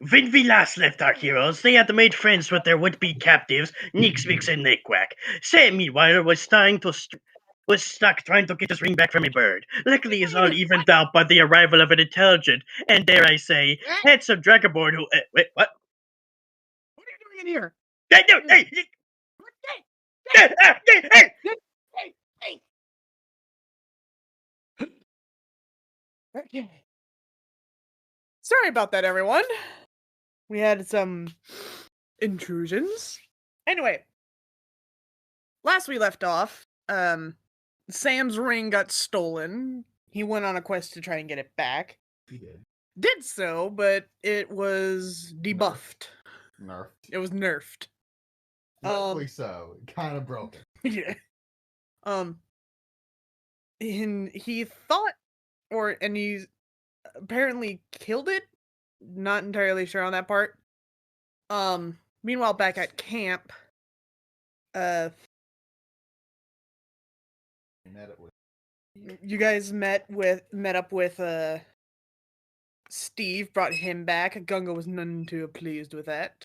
When we last left our heroes, they had made friends with their would-be captives, Nixmix and Nickwack. Sam, meanwhile, was stuck trying to get his ring back from a bird. Luckily, it's all evened out by the arrival of an intelligent, and dare I say, handsome dragonborn who... wait, what? What are you doing in here? Hey, no, hey! Okay. Sorry about that, everyone. We had some intrusions. Anyway, last we left off, Sam's ring got stolen. He went on a quest to try and get it back. He did. Did so, but it was debuffed. Nerfed. It was nerfed. Rightfully so. Kind of broken. Yeah. And he thought, and he apparently killed it. Not entirely sure on that part. Meanwhile, back at camp, you guys met up with Steve, brought him back. Gunga was none too pleased with that.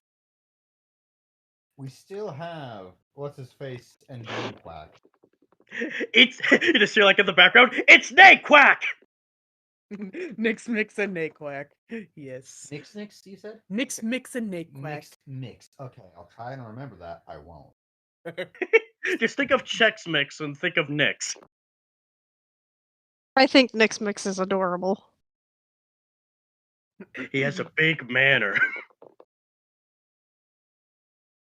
We still have what's his face and Quack. It's you just hear like in the background. It's Nickwack. Nix, Mix, and Naquack. Yes. Nix, you said? Nix, Mix, and Naquack. Mix. Okay, I'll try and remember that. I won't. Just think of Chex Mix and think of Nix. I think Nix Mix is adorable. He has a big manner.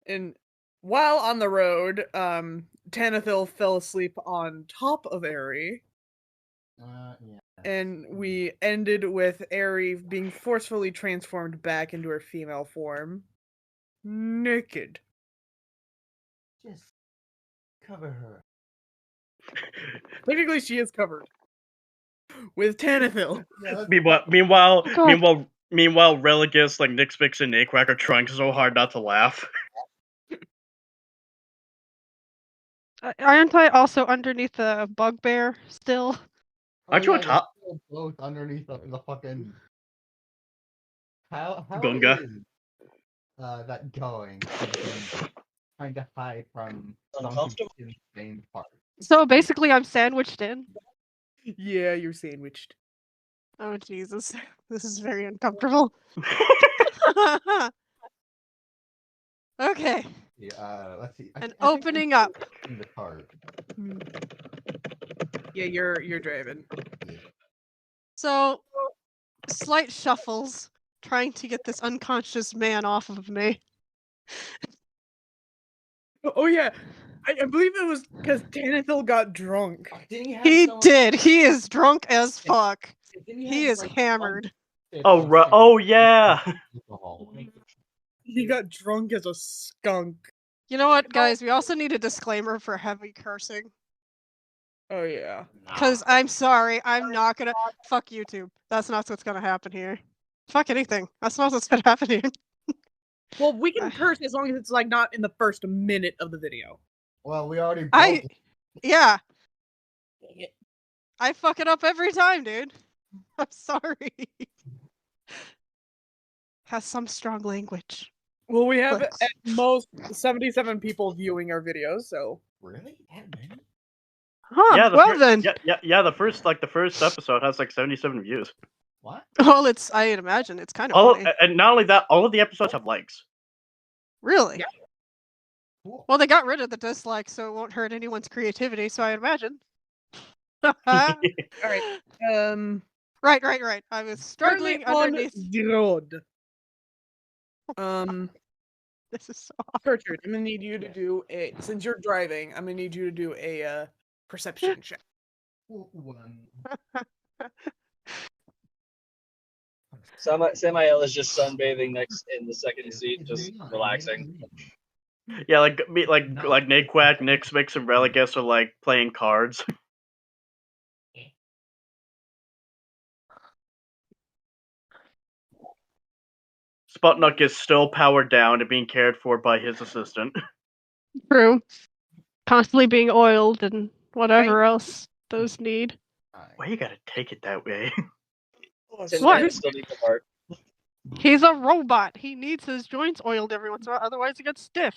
And while on the road, Tanathil fell asleep on top of Aerie. Yeah. And we ended with Aerie being forcefully transformed back into her female form. Naked. Just cover her. Technically, she is covered. With Tanathil. Yeah, meanwhile, Religus, like Nix, Mix, and Naquack are trying so hard not to laugh. Aren't I also underneath the bugbear still? Aren't you on top? Both underneath the fucking. How Gunga. is that going? Trying to hide from Uncomfortable? some insane part. So basically, I'm sandwiched in. Yeah, you're sandwiched. Oh Jesus, this is very uncomfortable. Okay. Yeah, let's see. And opening up. In the cart. Yeah, you're driving. Yeah. So, slight shuffles, trying to get this unconscious man off of me. Oh yeah, I believe it was because Tanathil got drunk. He did. He is drunk as fuck. He is hammered. Oh yeah. He got drunk as a skunk. You know what, guys? We also need a disclaimer for heavy cursing. Oh yeah. Because I'm sorry, I'm not gonna fuck YouTube. That's not what's gonna happen here. Fuck anything. That's not what's gonna happen here. Well, we can curse as long as it's like not in the first minute of the video. Well, we already. Yeah. I fuck it up every time, dude. I'm sorry. Has some strong language. Well, we have at most 77 people viewing our videos, so. Really? That many? Huh, yeah, then. Yeah, the first episode has like 77 views. What? Well, I imagine it's kind of funny. And not only that, all of the episodes have likes. Really? Yeah. Cool. Well, they got rid of the dislikes, so it won't hurt anyone's creativity, so I imagine. Alright. Right. I was struggling underneath the road. This is so hard. Gertrude, I'm gonna need you to do since you're driving, I'm gonna need you to do a perception check. Samael is just sunbathing next in the second seat, just relaxing. Yeah, like Naquack, Nix, Mix, and Religus are like playing cards. Sputnik is still powered down and being cared for by his assistant. True. Constantly being oiled and whatever else those need. Why you gotta take it that way? Tin What? Man still needs a heart. He's a robot. He needs his joints oiled every once in a while, otherwise he gets stiff.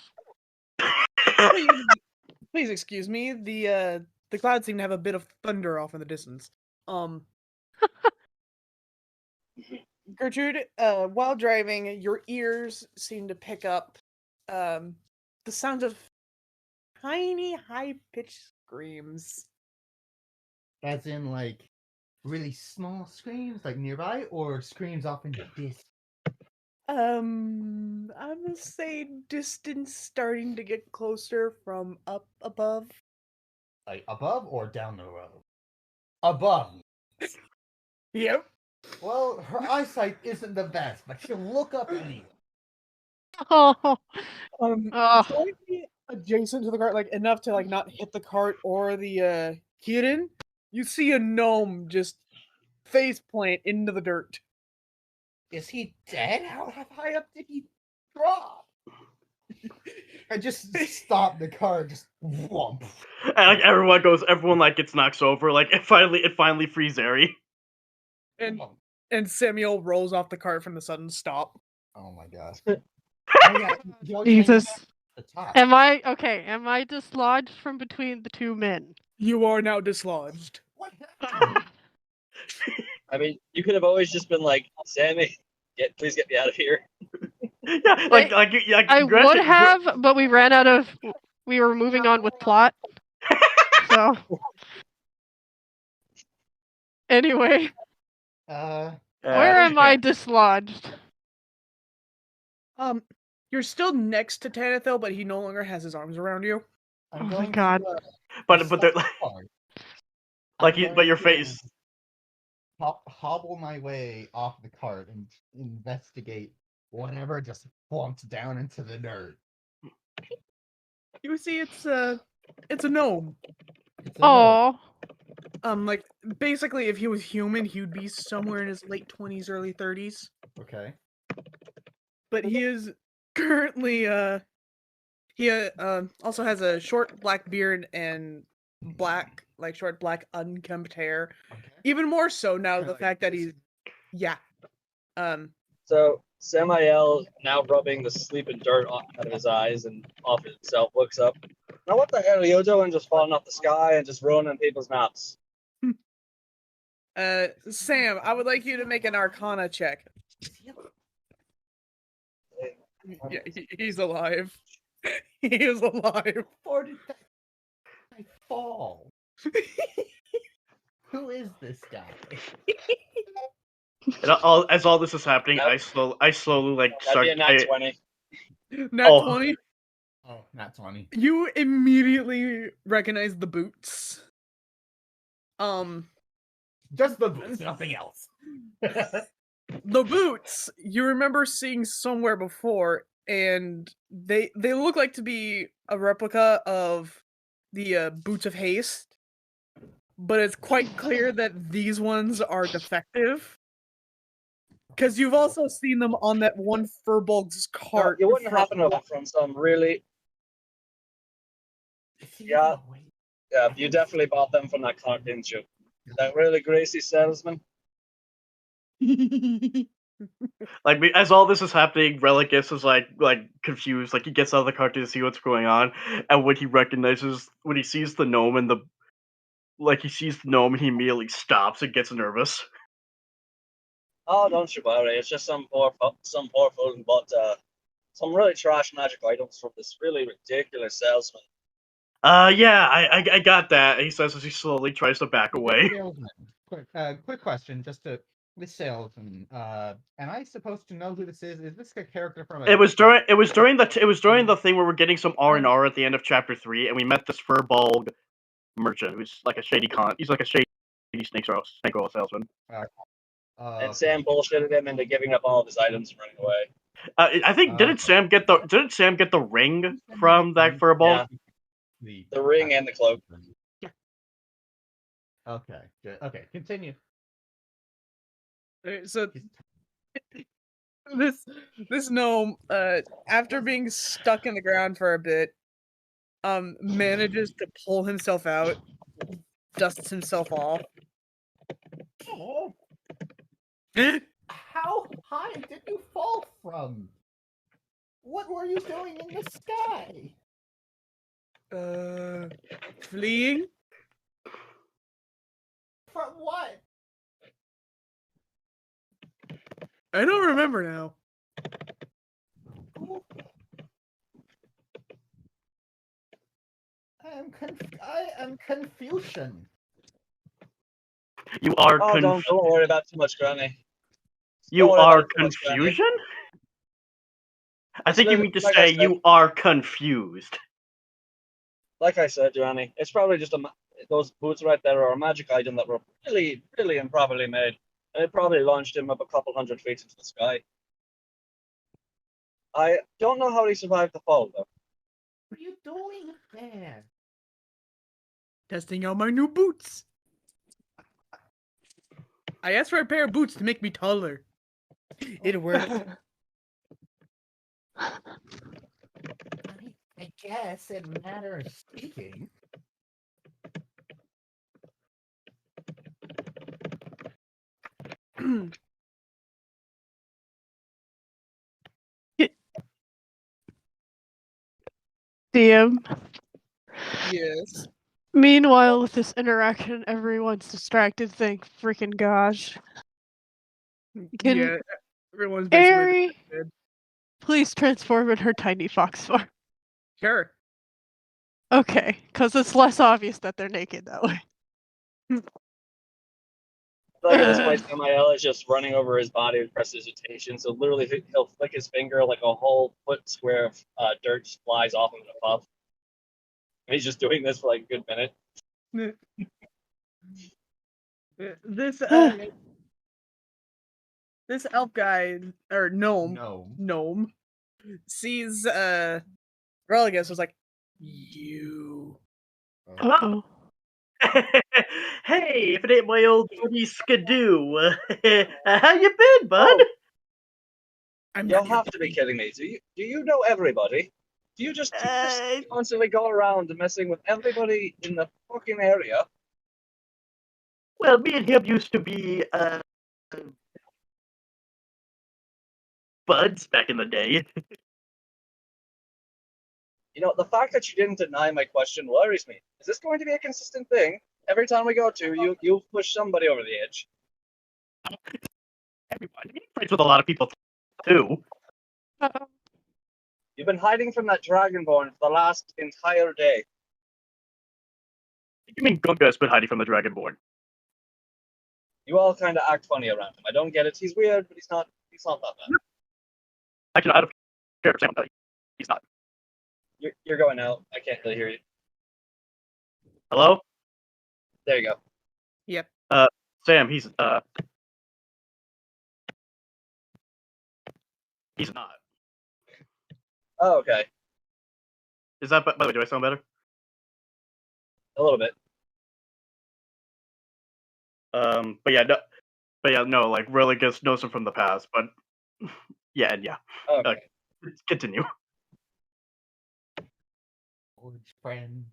Please excuse me. The clouds seem to have a bit of thunder off in the distance. Gertrude, while driving, your ears seem to pick up the sound of tiny, high-pitched screams. As in, like, really small screams, like nearby, or screams off in the distance? I'm gonna say distance starting to get closer from up above. Like above or down the road? Above. Yep. Well, her eyesight isn't the best, but she'll look up anyway. Oh, Slightly adjacent to the cart, like enough to like not hit the cart or the Kirin, you see a gnome just face plant into the dirt. Is he dead? How high up did he drop? I just stopped the car, just whomp. And like everyone like gets knocked over. Like it finally frees Ari. And Samuel rolls off the cart from the sudden stop. Oh my gosh. Oh, yeah, he always hangs Jesus. out at the top. Am I dislodged from between the two men? You are now dislodged. What happened? I mean, you could have always just been like, Sammy, please get me out of here. Yeah, I would have, but we ran out of. We were moving on with plot. So. Anyway, where am I dislodged? You're still next to Tanathil, but he no longer has his arms around you. Oh my god. But they're but your face. Hobble my way off the cart and investigate whatever just plumped down into the dirt. You see, it's a gnome. Oh. Like basically, if he was human, he would be somewhere in his late 20s, early 30s. Okay. But he is currently he also has a short black beard and short black unkempt hair. Okay. Even more so now the Like fact that this. he's So Samael, now rubbing the sleeping dirt out of his eyes and off himself, looks up. Now what the hell are you doing just falling off the sky and just ruining people's naps? Sam, I would like you to make an Arcana check. Yeah, he's alive. He is alive. Or did I fall? Who is this guy? And as all this is happening, Nope. I slowly like That'd start. be a nat 20. Nat 20. Oh, not 20. You immediately recognize the boots. Just the boots, nothing else. The boots you remember seeing somewhere before, and they look like to be a replica of the boots of haste, but it's quite clear that these ones are defective. Because you've also seen them on that one Furbolg's cart. You wouldn't happen to have from some really. Yeah, you definitely bought them from that cart, didn't you? That really greasy salesman. Like as all this is happening, Relicus is like confused. Like he gets out of the cart to see what's going on, and when he sees the gnome and he immediately stops and gets nervous. Oh, don't you worry. It's just some poor fool who bought some really trash magic items from this really ridiculous salesman. Yeah, I got that. He says as he slowly tries to back away. Quick question, just to this salesman. Am I supposed to know who this is? Is this a character from? It was during the thing where we're getting some R&R at the end of chapter 3, and we met this Furbolg merchant who's like a shady He's like a shady snake oil salesman. And Sam bullshitted him into giving up all of his items and running away. I think didn't Sam get the ring from that Furbolg? Yeah. The ring and the cloak. Okay, good. Okay, continue. So this gnome, after being stuck in the ground for a bit, manages to pull himself out, dusts himself off. How high did you fall from? What were you doing in the sky? Fleeing? From what? I don't remember now. I am Confucian. You are Oh, don't worry about too much, Granny. You worry are about it too much, Granny. confusion? I think you mean to Like I say said- you are confused. Like I said, Granny, it's probably just those boots right there are a magic item that were really, really improperly made. And it probably launched him up a couple 100 feet into the sky. I don't know how he survived the fall, though. What are you doing there? Testing out my new boots. I asked for a pair of boots to make me taller. It worked. I guess in matter of speaking. DM. Yes. Meanwhile, with this interaction, everyone's distracted. Thank freaking gosh. Can Yeah. Everyone's basically Aerie dead. please transform in her tiny fox form? Sure. Okay, because it's less obvious that they're naked that way. Like at this point, Samael is just running over his body with prestidigitation, so literally he'll flick his finger, like a whole foot square of dirt just flies off him in a puff. And he's just doing this for like a good minute. This this elf guy or gnome sees Religus was like, you. Uh-oh. Hey, if it ain't my old buddy Skidoo, how you been, bud? You'll have to be kidding me. Do you know everybody? Do you just constantly go around messing with everybody in the fucking area? Well, me and him used to be buds back in the day. You know, the fact that you didn't deny my question worries me. Is this going to be a consistent thing? Every time we go to, you push somebody over the edge. Everybody. I'm friends with a lot of people too. Uh-oh. You've been hiding from that Dragonborn for the last entire day. You mean Gunga's been hiding from the Dragonborn? You all kind of act funny around him. I don't get it. He's weird, but he's not that bad. Actually, I don't care for Sam. He's not. You're going out. I can't really hear you. Hello? There you go. Yep. Sam, he's not. Oh, okay. Is that, by the way, do I sound better? A little bit. No, like, really just knows him from the past, but, yeah. Okay. Continue. Old friends.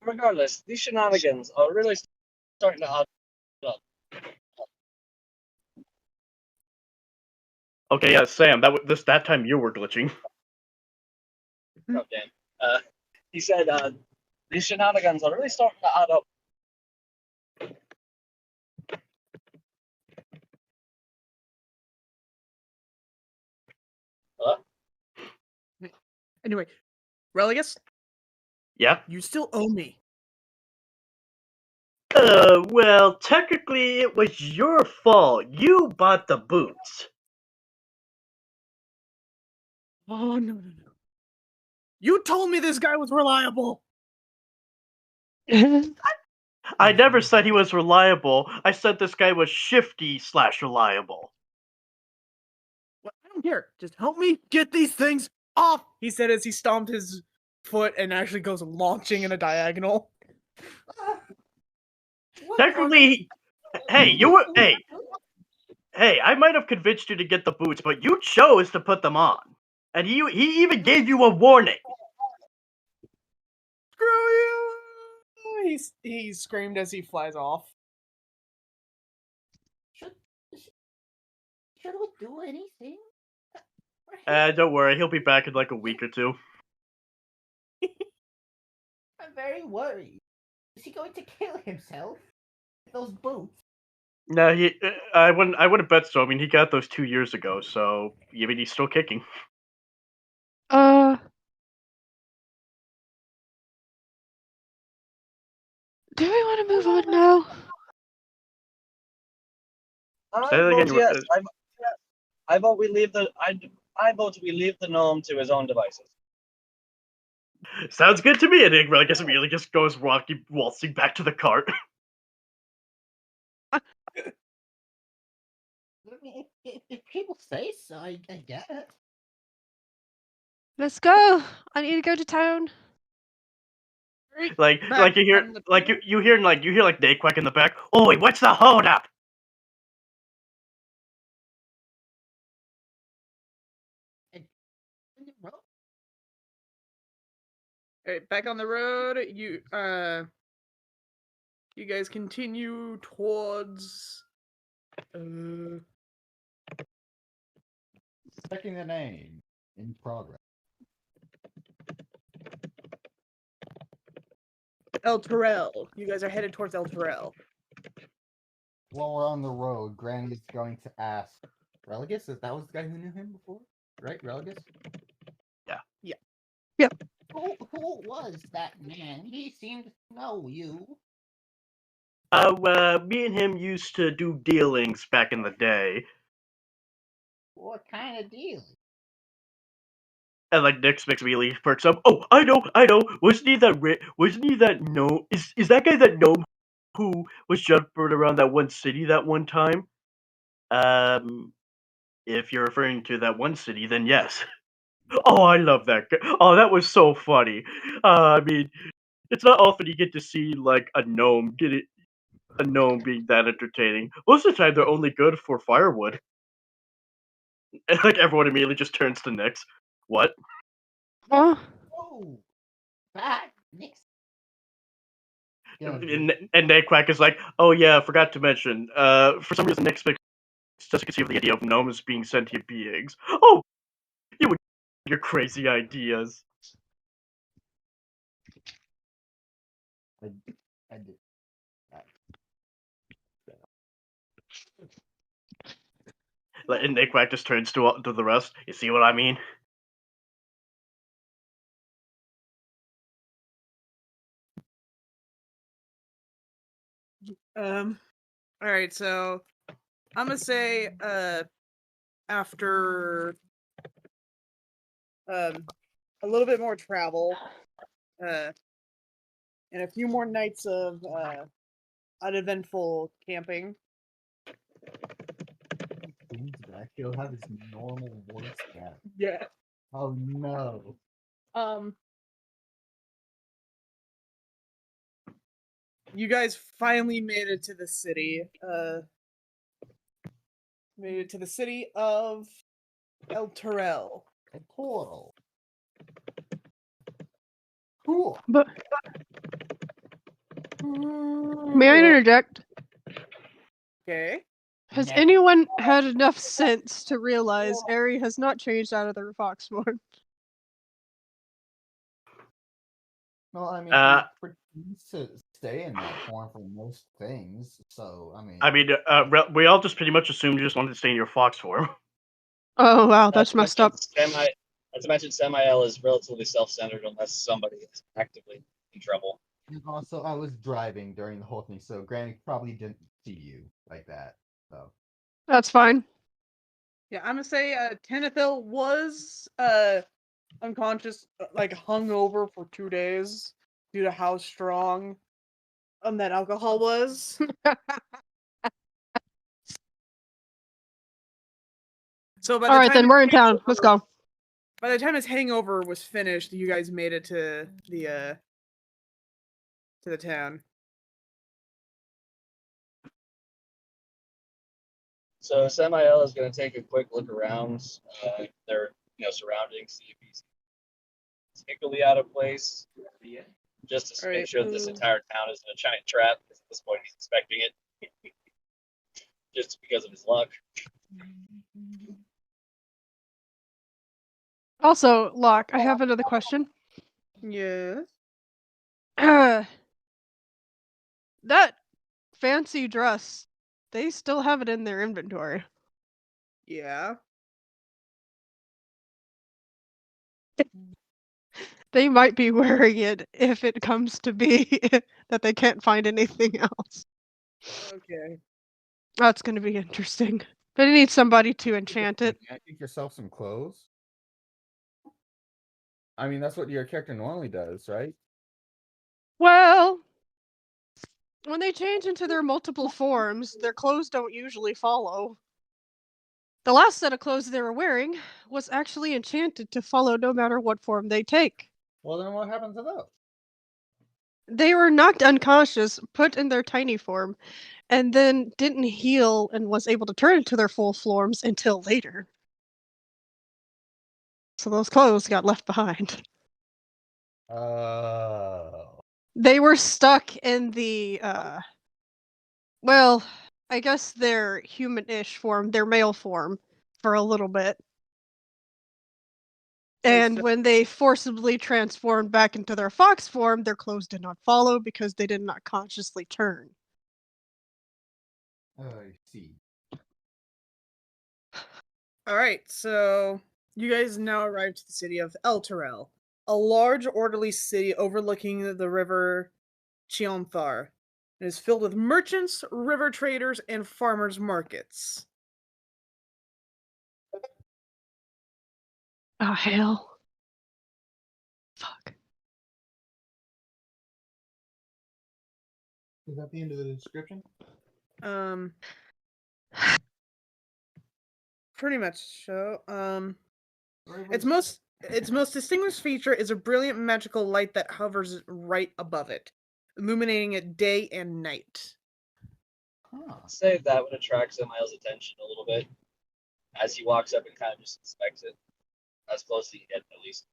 Regardless, these shenanigans are really starting to add up. Okay, yeah, Sam, that time you were glitching. Oh, damn. He said, these shenanigans are really starting to add up. Anyway, Religus, Yeah? you still owe me. Well, technically it was your fault. You bought the boots. Oh no. You told me this guy was reliable. I never said he was reliable. I said this guy was shifty/reliable. Well, I don't care. Just help me get these things off, he said as he stomped his foot and actually goes launching in a diagonal. Technically, hey, I might have convinced you to get the boots, but you chose to put them on. And he even gave you a warning. Screw you! He screamed as he flies off. Should we do anything? Don't worry, he'll be back in like a week or two. I'm very worried. Is he going to kill himself? Those boots. No, I wouldn't bet so. I mean, he got those 2 years ago, so I mean, he's still kicking. Do we want to move on now? Say that again, Yes. I vote we leave I vote we leave the gnome to his own devices. Sounds good to me, Enigma. I guess immediately just goes waltzing back to the cart. I mean, if people say so, I get it. Let's go. I need to go to town. Like you hear you hear Naquack in the back. Oi, what's the hold up? Alright, back on the road. You guys continue towards Checking the name in progress. El Terrell. You guys are headed towards El Terrell. While we're on the road, Granny's going to ask Religus, if that was the guy who knew him before? Right, Religus? Yeah. Who was that man? He seemed to know you. Me and him used to do dealings back in the day. What kind of deal? And like Nick immediately perks up. Oh, I know. Wasn't he that gnome? Is that guy that gnome who was jumping around that one city that one time? If you're referring to that one city, then yes. Oh, I love that guy. Oh, that was so funny. I mean, it's not often you get to see like a gnome being that entertaining. Most of the time, they're only good for firewood. And like everyone immediately just turns to Nix. What? Huh? Oh, bad Nix. And Naquack is like, oh yeah, I forgot to mention. For some reason, Nix doesn't conceive of the idea of gnomes being sentient beings. Oh, you and your crazy ideas. I did. And Naquack just turns to the rest. You see what I mean? Alright, so I'm gonna say after a little bit more travel, and a few more nights of uneventful camping. He's back. He'll have his normal voice back. Yeah. Oh no. You guys finally made it to the city. Made it to the city of El Terrell. A portal. Cool. But may I interject? Okay. Has No. anyone had enough sense to realize Aerie has not changed out of the fox form? Well, I mean, he needs to stay in that form for most things. So, I mean, we all just pretty much assumed you just wanted to stay in your fox form. Oh wow, that's messed up. As I mentioned, Samael is relatively self-centered unless somebody is actively in trouble. and also I was driving during the whole thing, so Granny probably didn't see you like that. So That's fine. Yeah, I'm gonna say Tenethil was unconscious, like hung over for 2 days due to how strong that alcohol was. So by the All right, time then we're in town. Let's go. By the time his hangover was finished, you guys made it to the town. So Samael is going to take a quick look around their surroundings, see if he's particularly out of place, just to make sure that this entire town isn't a giant trap. Because at this point, he's expecting it, just because of his luck. Also, Locke, I have another question. Yes. That fancy dress, they still have it in their inventory. Yeah. They might be wearing it if it comes to be that they can't find anything else. Okay. That's going to be interesting. But it needs somebody to enchant it. Can't get yourself some clothes. I mean, that's what your character normally does, right? Well, when they change into their multiple forms, their clothes don't usually follow. The last set of clothes they were wearing was actually enchanted to follow no matter what form they take. Well, then what happens to those? They were knocked unconscious, put in their tiny form, and then didn't heal and was able to turn into their full forms until later. So those clothes got left behind. Oh. They were stuck in the, well, I guess their human-ish form, their male form, for a little bit. And when they forcibly transformed back into their fox form, their clothes did not follow because they did not consciously turn. I see. Alright, so you guys now arrived to the city of El Terrell, a large, orderly city overlooking the river Chionthar. It is filled with merchants, river traders, and farmers' markets. Oh, hell. Fuck. Is that the end of the description? Pretty much so. Its most distinguished feature is a brilliant magical light that hovers right above it, illuminating it day and night. Huh. Say that would attract Samael's attention a little bit as he walks up and kind of just inspects it as close as he can get, at least.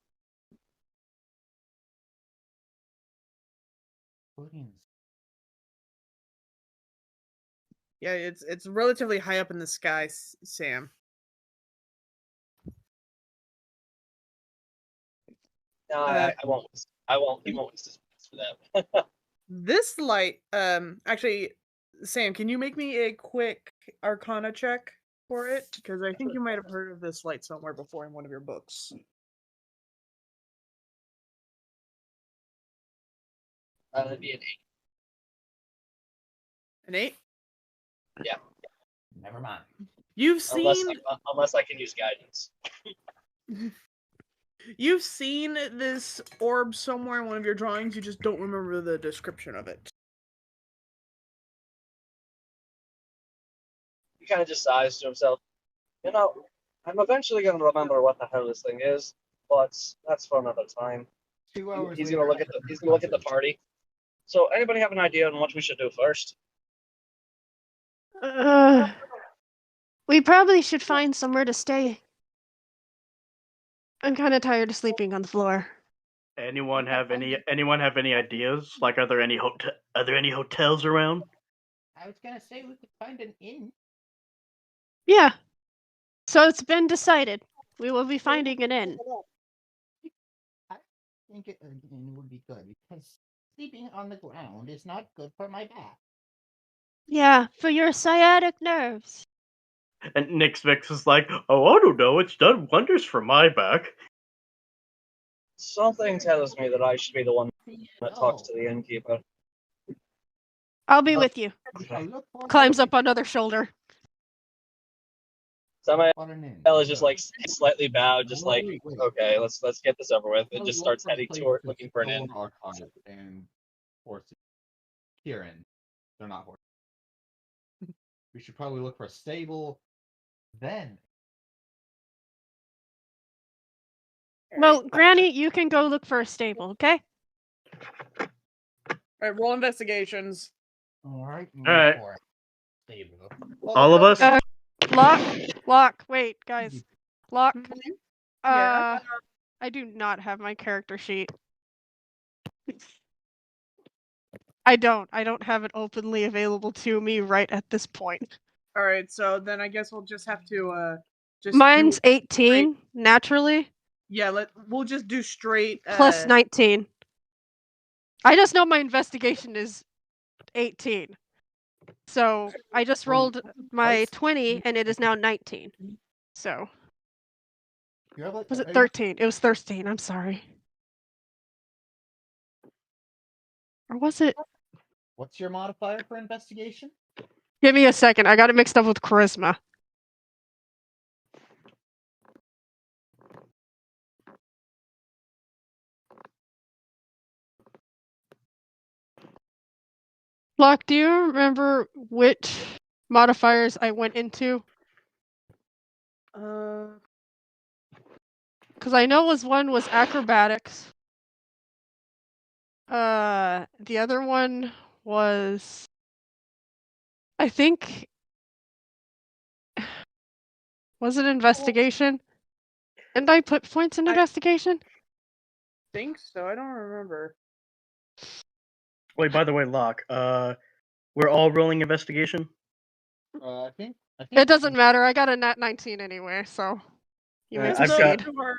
Yeah, it's relatively high up in the sky, Sam. No, I won't. I won't. He won't waste his points for that. This light, actually, Sam, can you make me a quick Arcana check for it? Because I think you might have heard of this light somewhere before in one of your books. That'd be an 8. An 8? Yeah. Never mind. You've seen Unless I can use guidance. You've seen this orb somewhere in one of your drawings, you just don't remember the description of it. He kind of just sighs to himself. You know, I'm eventually going to remember what the hell this thing is, but that's for another time. 2 hours He's later, going to look at the party. So, anybody have an idea on what we should do first? We probably should find somewhere to stay. I'm kind of tired of sleeping on the floor. Anyone have any ideas? Like, are there any hotels around? I was gonna say we could find an inn. Yeah. So it's been decided. We will be finding an inn. I think an inn would be good because sleeping on the ground is not good for my back. Yeah, for your sciatic nerves. And Nick Mix is like, oh, I don't know, it's done wonders for my back. Something tells me that I should be the one that talks to the innkeeper. I'll be with you. Climbs up on other shoulder. Samael is just like slightly bowed, just like, okay, let's get this over with, and just starts heading toward looking for an inn. And horses. Kieran, they're not horses. We should probably look for a stable. Then. Well, Granny, you can go look for a stable, okay? Alright, roll investigations. Alright. Stable. All of us? Locke, wait, guys. Locke, Yeah. I do not have my character sheet. I don't have it openly available to me right at this point. Alright, so then I guess we'll just have to Just Mine's do, 18 naturally yeah. We'll just do straight. plus 19. I just know my investigation is 18. So I just rolled my 20 and it is now 19. So You have like, was it 13? It was 13. I'm sorry. Or was it? What's your modifier for investigation? Give me a second. I got it mixed up with charisma. Locke, do you remember which modifiers I went into? Because I know one was acrobatics. The other one was, I think, was it investigation? Didn't I put points in investigation? think so. I don't remember. Wait, by the way, Locke, we're all rolling investigation? I think It doesn't matter. I got a nat 19 anyway, so you may I've proceed. got- Who are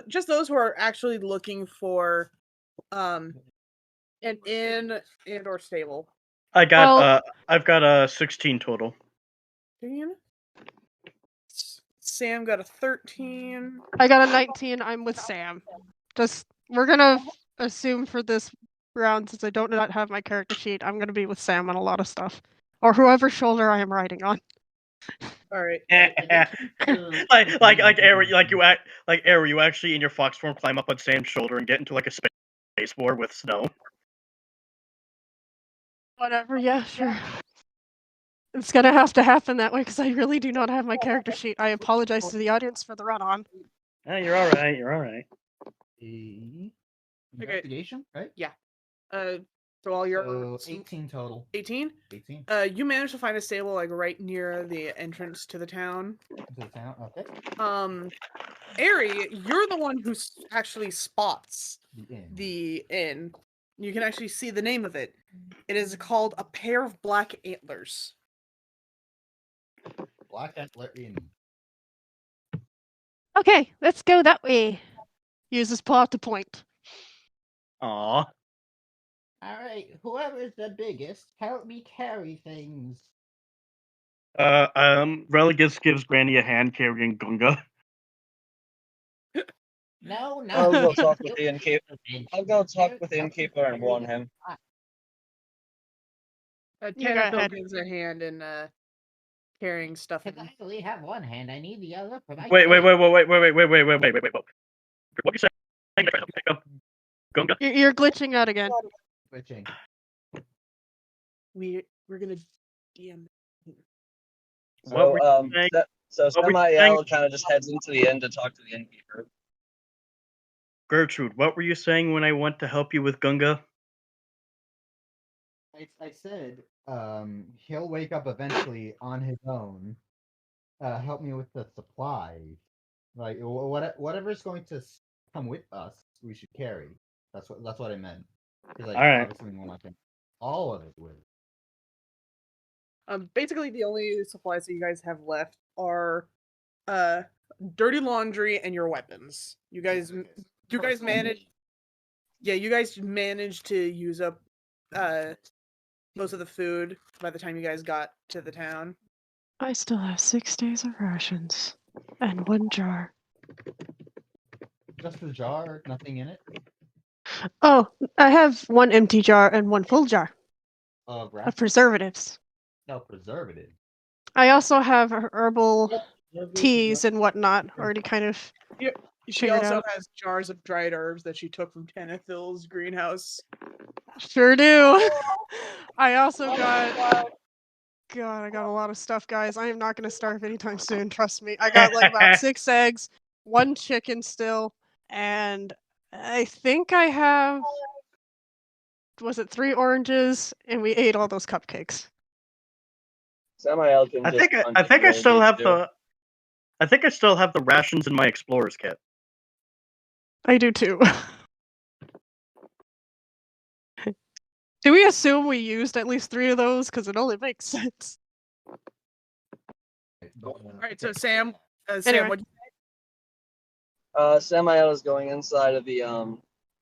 just those who are actually looking for an inn and or stable. I've got a 16 total. Sam got a 13. I got a 19. I'm with Sam. We're gonna assume for this round, since I don't not have my character sheet, I'm gonna be with Sam on a lot of stuff, or whoever's shoulder I am riding on. All right. like Ari, you actually in your fox form climb up on Sam's shoulder and get into like a space war with snow. Whatever, yeah, sure. It's gonna have to happen that way because I really do not have my character sheet. I apologize to the audience for the run-on. You're all right. You're all right. Investigation, right? Yeah. So all your So 18 total. 18? 18 you managed to find a stable like right near the entrance to the town. to the town. Okay. Ari, you're the one who actually spots The inn. the inn. You can actually see the name of it. It is called A Pair of Black Antlers. Black Antler Inn. Okay, let's go that way. Use this plot to point. Aw. Alright, whoever's the biggest, help me carry things. Religus gives Granny a hand carrying Gunga. No, no. I'll go talk with the innkeeper. I'll go talk with the innkeeper and warn him. You go ahead. gives a hand in carrying stuff. Because I only have one hand, I need the other for my Wait. What you saying? I'm trying to pick up Gunga. You're glitching out again. Switching. We're gonna DM. What were So, you saying? so What were you Samael kind of just heads into the inn to talk to the innkeeper. Gertrude, what were you saying when I went to help you with Gunga? I said, he'll wake up eventually on his own. Help me with the supplies. Like whatever's going to come with us, we should carry. That's what I meant. Like, All right. obviously we want all of it with. Basically, the only supplies that you guys have left are dirty laundry and your weapons. You guys managed. Yeah, you guys managed to use up most of the food by the time you guys got to the town. I still have 6 days of rations and 1 jar. Just the jar, nothing in it. Oh, I have 1 empty jar and 1 full jar Of of preservatives. No preservative. I also have herbal teas and whatnot already kind of She figured also out. has jars of dried herbs that she took from Tanithil's greenhouse. Sure do. I also got... God, I got a lot of stuff, guys. I am not going to starve anytime soon, trust me. I got like about 6 eggs, 1 chicken still, and I think I have... Was it 3 oranges? And we ate all those cupcakes. Samael can I just think punch I it think I where he still needs have to. the rations in my explorer's kit. I do too. Do we assume we used at least 3 of those? Because it only makes sense. All right, so Sam, Anyway. what? Samael is going inside of the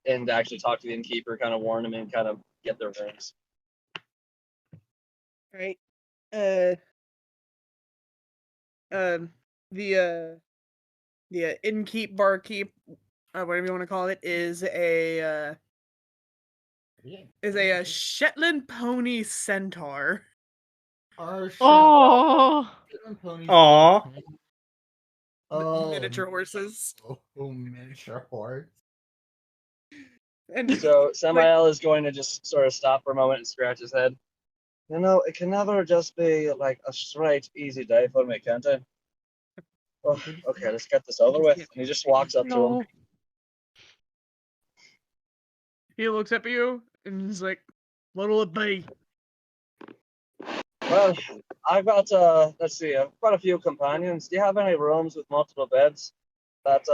inn to actually talk to the innkeeper, kind of warn him and kind of get their rooms. All right. The innkeep, barkeep, whatever you want to call it, is a Shetland pony centaur. Our Oh, Shetland ponies Aw. are Oh, Miniature horses. miniature horse. And So Samael is going to just sort of stop for a moment and scratch his head. You know, it can never just be like a straight, easy day for me, can't it? Oh, okay, let's get this over with. And he just walks up to no. him. he looks up at you and he's like, "What'll it be?" Well, I've got let's see, I've got a few companions. Do you have any rooms with multiple beds? That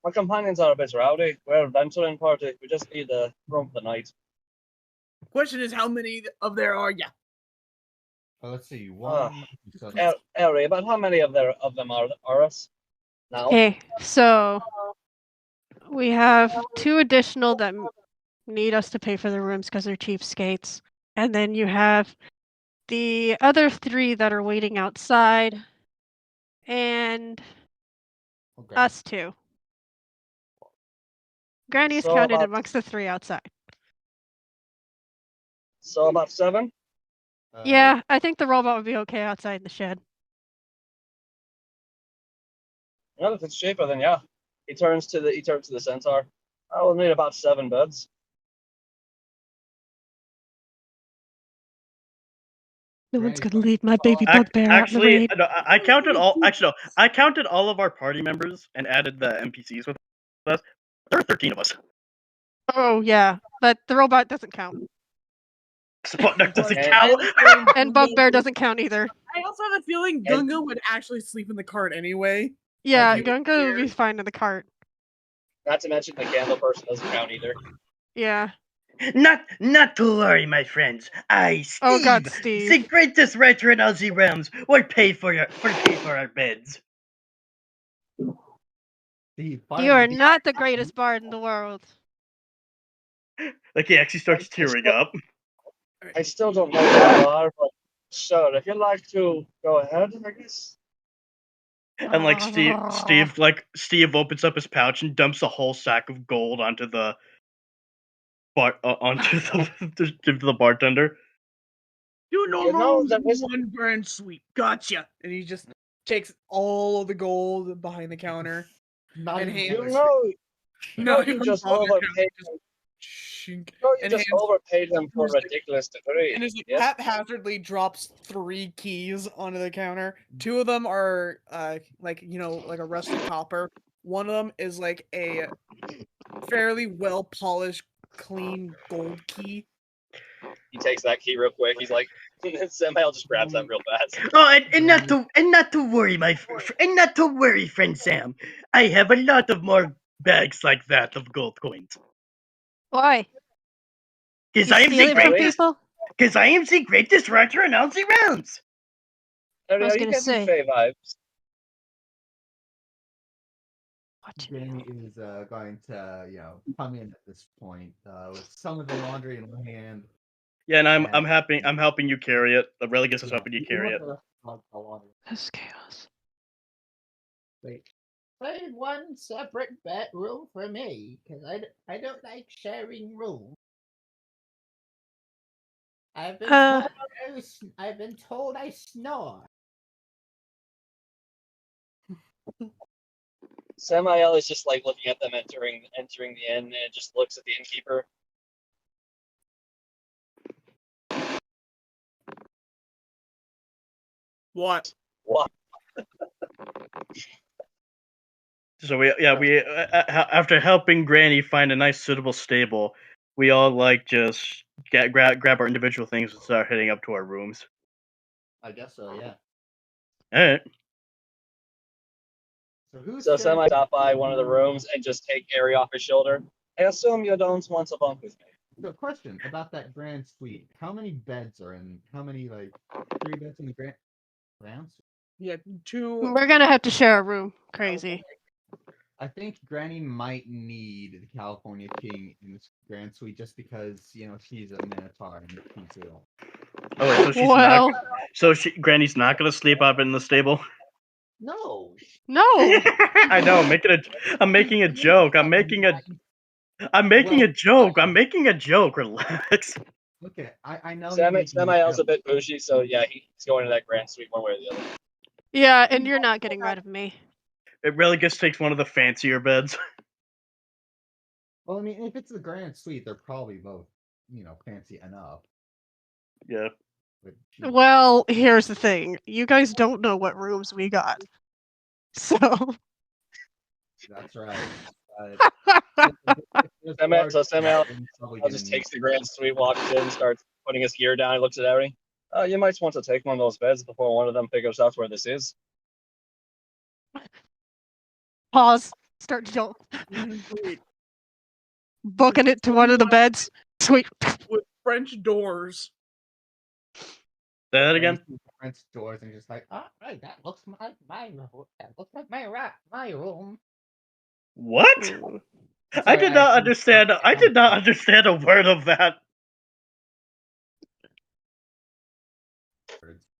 my companions are a bit rowdy. We're a venturing party. We just need a room for the night. Question is, how many of there are ya? Let's see. One. Eri, but how many of them are us now? Okay, so we have 2 additional that need us to pay for the rooms because they're cheapskates. And then you have the other 3 that are waiting outside, and Okay. us 2. Granny is So counted about- amongst the 3 outside. So about 7? Yeah, I think the robot would be okay outside in the shed. Well, if it's cheaper, then yeah. He turns to the centaur. I will need about 7 beds. No one's Granny's gonna leave my baby bugbear out in the Actually, rain. no, I counted all. Actually, no, I counted all of our party members and added the NPCs with us. There were 13 of us. Oh yeah, but the robot doesn't count, So, that doesn't Okay. count. and bugbear doesn't count either. I also have a feeling Gunga would actually sleep in the cart anyway. Yeah, you would Gunga would be fine in the cart. Not to mention the candle person doesn't count either. Yeah. Not to worry, my friends. I, Steve, Oh God, Steve. the greatest writer in all the realms, will pay for our beds. You are not the greatest bard in the world. Like he actually starts tearing up. I still don't know who you are, but sure, if you'd like to go ahead, I guess. And like Steve opens up his pouch and dumps a whole sack of gold onto the the bartender. You know, You know, rooms there is- one grand suite. Gotcha. And he just takes all of the gold behind the counter. Not And even he- You close. know, No, you just overpaid. Shink. You And just hands- overpaid him for a like- ridiculous degree. And just Yes? haphazardly drops 3 keys onto the counter. 2 of them are like a rusted copper. One of them is like a fairly well polished, clean gold key. He takes that key real quick. He's like, Samael just grabs that real fast. Oh, and not to worry, not to worry, friend Sam. I have a lot of more bags like that of gold coins. Why? Because You I am steal the it from greatest. people? Because I am the greatest writer in all the realms. Are was you gonna getting say. Faye vibes? What? Granny is going to, come in at this point with some of the laundry in one hand. Yeah, and I'm And- I'm helping you carry it. The Religus is helping you carry it. That's chaos. Wait. Save one separate bedroom for me, because I don't like sharing rooms. I've been told I snore. Samael is just like looking at them entering the inn and just looks at the innkeeper. What? What? So we after helping Granny find a nice suitable stable, we all like just grab our individual things and start heading up to our rooms. I guess so, yeah. All right. So Samael stop by one of the rooms and just take Eri off his shoulder. I assume you don't want to bunk with me. So, question about that grand suite. How many beds are in? How many 3 beds in the grand suite? Yeah, two. We're gonna have to share a room. Crazy. I think Granny might need the California King in this grand suite just because, she's a Minotaur and he's ill. Oh wait, so she's Well, not. So Granny's not gonna sleep up in the stable. No. no. I know. I'm making a joke. I'm making a joke. I'm making a joke. Relax. Okay, I know. Samael's a bit bougie, so yeah, he's going to that grand suite one way or the other. Yeah, and you're not getting rid of me. It really just takes one of the fancier beds. Well, I mean, if it's the grand suite, they're probably both, fancy enough. Yeah. But, Well, here's the thing. You guys don't know what rooms we got. So. That's right. Samael just takes the grand suite, walks in, starts putting his gear down, looks at everything. You might want to take one of those beds before one of them figures out where this is. Pause. Start booking it to one of the beds. Sweet. With French doors. Say that again. French doors and just like, all right, that looks like my room. That looks like my room. What? Ooh. I did not understand. I did not understand a word of that.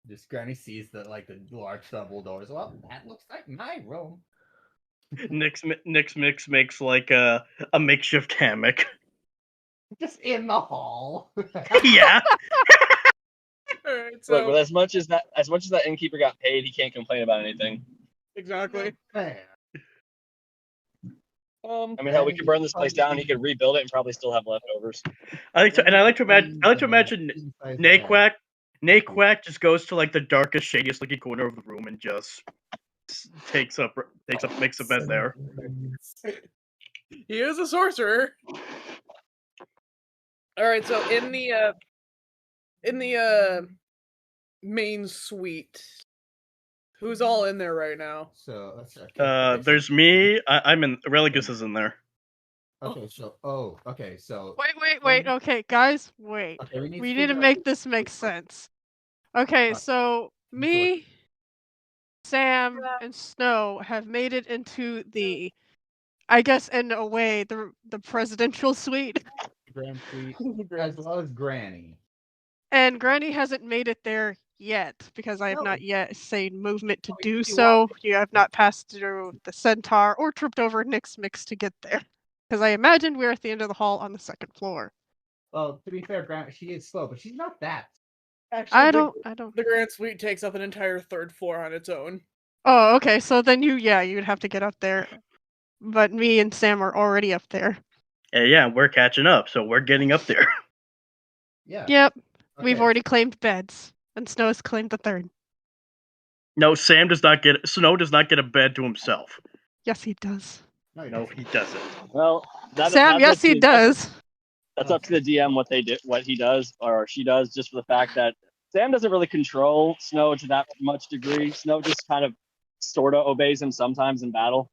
Just Granny sees the large double doors. Well, that looks like my room. Nix Mix makes like a makeshift hammock. Just in the hall. Yeah. Alright, so Look, with as much as that innkeeper got paid, he can't complain about anything. exactly. Man. I mean, hell, we could burn this place down. He could rebuild it and probably still have leftovers. I like to imagine Naquack just goes to like the darkest, shadiest looking corner of the room and just makes a bed there. He is a sorcerer. All right, so in the main suite, who's all in there right now? So There's me. I'm in. Religus is in there. Okay, so Wait. Okay, guys, wait. Okay, we We to need to figure make out- this make sense. Okay, so me, Sam, and Snow have made it into the, I guess in a way, the presidential suite. Grand Suite, as well as Granny. And Granny hasn't made it there yet, because I have No. not yet seen movement to do you so. You have not passed through the centaur or tripped over Nix Mix to get there. Because I imagine we're at the end of the hall on the second floor. Well, to be fair, Granny, she is slow, but she's not that. Actually, I don't. The Grand Suite takes up an entire third floor on its own. Oh, okay. So then you'd have to get up there. But me and Sam are already up there. Yeah, we're catching up, so we're getting up there. Yeah. Yep. We've Okay. already claimed beds, and Snow has claimed the third. No, Snow does not get a bed to himself. Yes, he does. No, he doesn't. Well, Sam, yes, he does. That's up to the DM what he does or she does, just for the fact that Sam doesn't really control Snow to that much degree. Snow just kind of sort of obeys him sometimes in battle.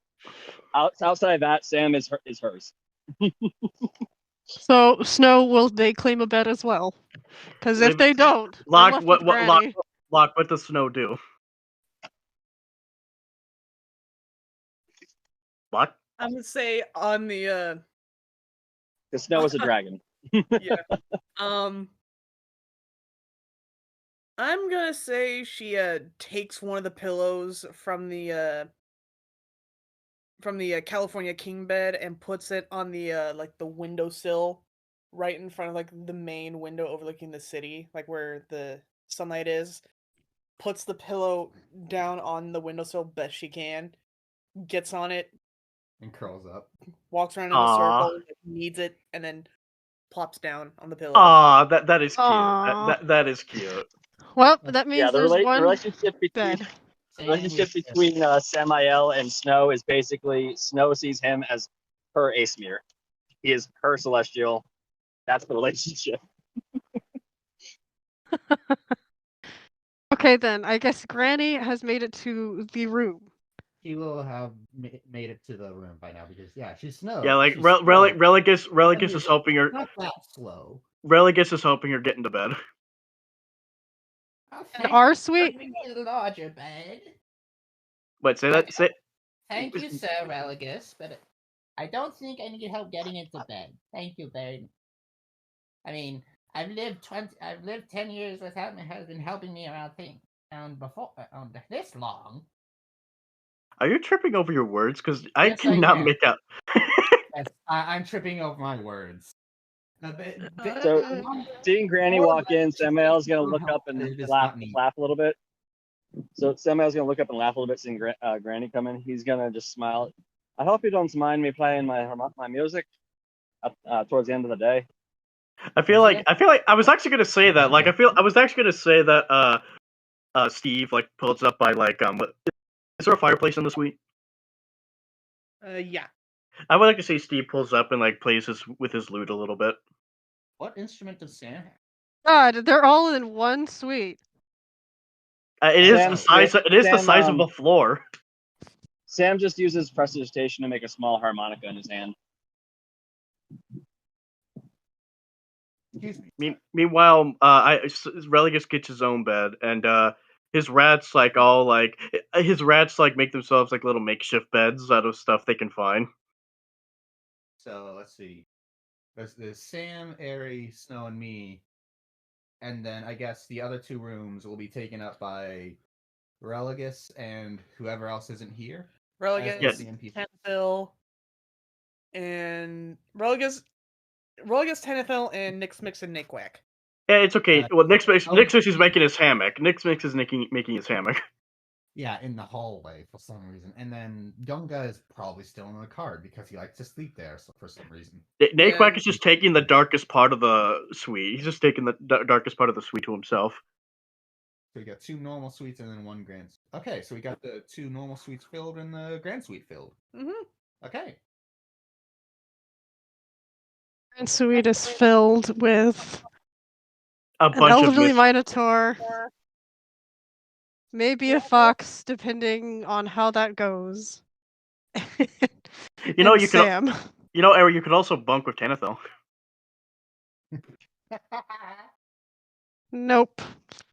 Outside of that, Sam is hers. So, Snow, will they claim a bed as well? Because if they don't, What does Snow do? What? I'm gonna say on the Because Snow is a dragon. yeah. I'm gonna say she takes one of the pillows from the California King bed and puts it on the the windowsill right in front of the main window overlooking the city, where the sunlight is. Puts the pillow down on the windowsill best she can, gets on it, and curls up. Walks around in a circle, kneads it, and then plops down on the pillow. Aw, that is cute. That is cute. Well, that means the there's one relationship between bed. Samael and Snow is basically Snow sees him as her Aesmir. He is her celestial. That's the relationship. Okay, then. I guess Granny has made it to the room. She will have made it to the room by now because she's Snow. Yeah, like Religus is helping her. Not that slow. Religus is helping her get into bed. Oh, In our suite? Bring me a larger bed. Wait, say that. Say. Thank you, Sir Religus, but I don't think I need help getting into bed. Thank you, Baron. I mean, I've lived 10 years without my husband helping me around this long. Are you tripping over your words? Because I Yes, I cannot am. make out. Yes, I'm tripping over my words. So, seeing Granny walk in, Samael's gonna look up and It is laugh not neat. a little bit. So Samael's gonna look up and laugh a little bit, seeing Granny come in. He's gonna just smile. I hope you don't mind me playing my music towards the end of the day. I feel like I was actually gonna say that. Like I was actually gonna say that. Steve like pulls up by like is there a fireplace in the suite? Yeah. I would like to say Steve pulls up and like plays with his lute a little bit. What instrument does Sam have? God, they're all in one suite. It is the size. It is the size of a floor. Sam just uses prestidigitation to make a small harmonica in his hand. Excuse me. Meanwhile, Religus gets his own bed, and his rats like make themselves like little makeshift beds out of stuff they can find. So let's see. There's Sam, Airy, Snow, and me, and then I guess the other two rooms will be taken up by Religus and whoever else isn't here. Religus, Yes. Tenethil, and Religus, Tenethil, and Nix and Naquack. Yeah, it's okay. Well, Nix is making his hammock. Nix is making his hammock. Yeah, in the hallway for some reason. And then Gunga is probably still in the card because he likes to sleep there for some reason. Naquack is just taking the darkest part of the suite. He's just taking the darkest part of the suite to himself. So we got 2 normal suites and then 1 grand. Okay, so we got the 2 normal suites filled and the grand suite filled. Mm-hmm. Okay. And suite is filled with A an bunch elderly of minotaur, maybe a fox, depending on how that goes. You know, and you Sam. could. You know, Eric, you could also bunk with Tanithil. Nope.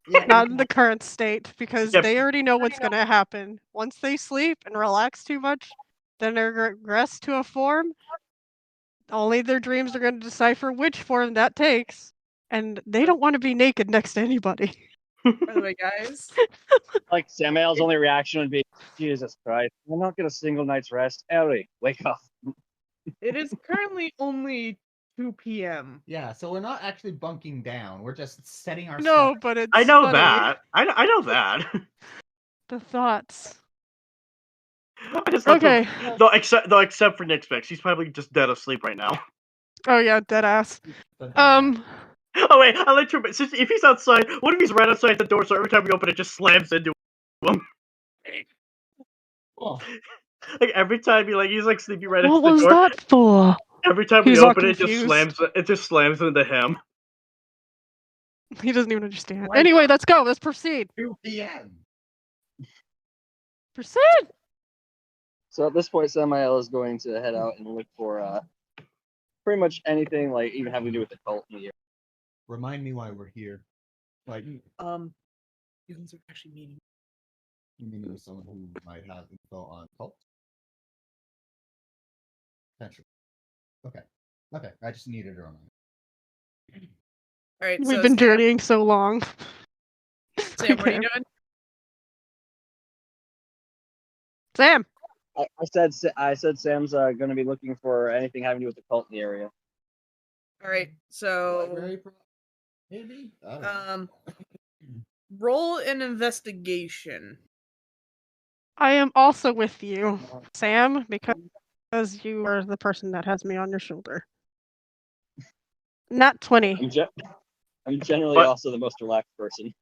Yeah, Not in the current state, because Yep. they already know what's going to happen. Once they sleep and relax too much, then they regress to a form. Only their dreams are going to decipher which form that takes. And they don't want to be naked next to anybody. By the way, guys, Like Samael's only reaction would be, "Jesus Christ, we're not getting a single night's rest." Ellie, wake up. it is currently only 2 p.m. Yeah, so we're not actually bunking down. We're just setting our No, but it's I know funny. that. I know that. The thoughts. I just love Okay. Though except for Nick Specs, he's probably just dead asleep right now. Oh yeah, dead ass. Oh wait, I like to. If he's outside, what if he's right outside the door? So every time we open it, just slams into him. Oh. Like every time he's like sleeping right What next to the was door. that for? Every time He's we all open it, confused. it just slams into him. He doesn't even understand. Why Anyway, not? let's go. Let's proceed. 2 p.m. Proceed. So at this point, Samael is going to head out and look for pretty much anything, like even having to do with the cult in the year. Remind me why we're here. Like, You guys are actually meeting. you mean with someone who might have info on cult? Potentially. Okay. Okay, I just needed a reminder. All right, We've so been Sam, journeying so long. Sam, what are you doing? Sam. I said Sam's going to be looking for anything having to do with the cult in the area. All right, so Library, maybe? I don't know. roll an investigation. I am also with you, Sam, because you are the person that has me on your shoulder. Not 20. I'm generally But- also the most relaxed person.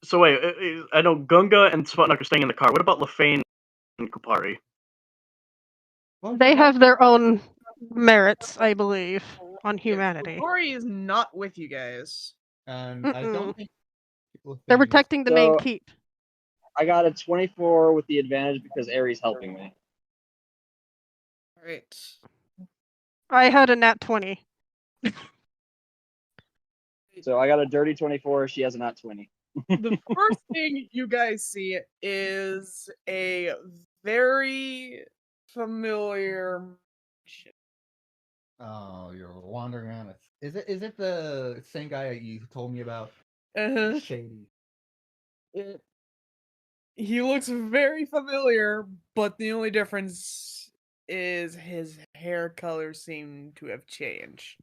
So wait, I know Gunga and Sputnik are staying in the car. What about Lefane and Kupari? They have their own merits, I believe, on humanity. Rory is not with you guys. And I don't think They're protecting the main keep. I got a 24 with the advantage because Aries helping me. All right. I had a nat 20. So I got a dirty 24. She has a nat 20. The first thing you guys see is a very familiar. Oh, you're wandering around. Is it the same guy you told me about? Uh, Shady. he looks very familiar, but the only difference is his hair color seemed to have changed.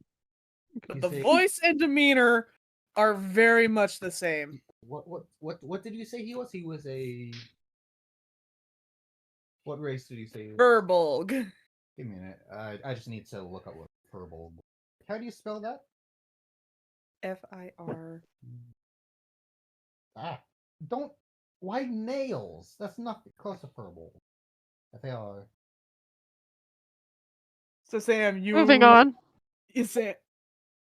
But You the say- voice and demeanor are very much the same. What did you say he was? He was a. What race did you say? He was? Furbolg. Give me a minute. I just need to look up what Furbolg. How do you spell that? FIR. Ah, don't. Why nails? That's not close to Furbolg. FAR. So Sam, Moving on.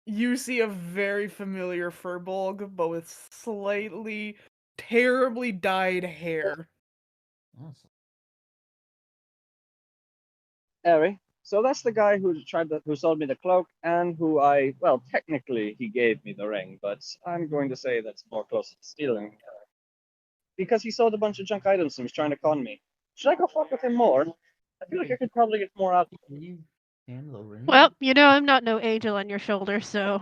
You see a very familiar Furbolg, but with slightly terribly dyed hair. Awesome. Anyway, so that's the guy who sold me the cloak, and technically he gave me the ring, but I'm going to say that's more close to stealing, because he sold a bunch of junk items and was trying to con me. Should I go fuck with him more? I feel like I could probably get more out. Can you handle the ring? Well, I'm not no angel on your shoulder, so.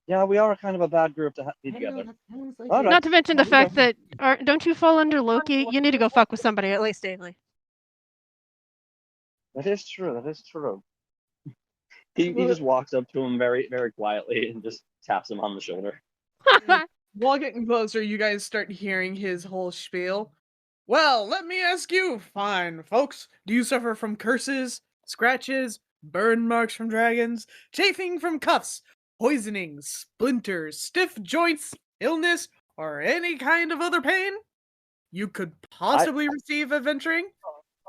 Yeah, we are kind of a bad group to be together. All right. Not to mention the Here we fact go. that don't you fall under Loki? You need to go fuck with somebody at least daily. That is true. That is true. He just walks up to him very, very quietly and just taps him on the shoulder. While getting closer, you guys start hearing his whole spiel. Well, let me ask you, fine folks, do you suffer from curses, scratches, burn marks from dragons, chafing from cuffs, poisoning, splinters, stiff joints, illness, or any kind of other pain you could possibly receive adventuring?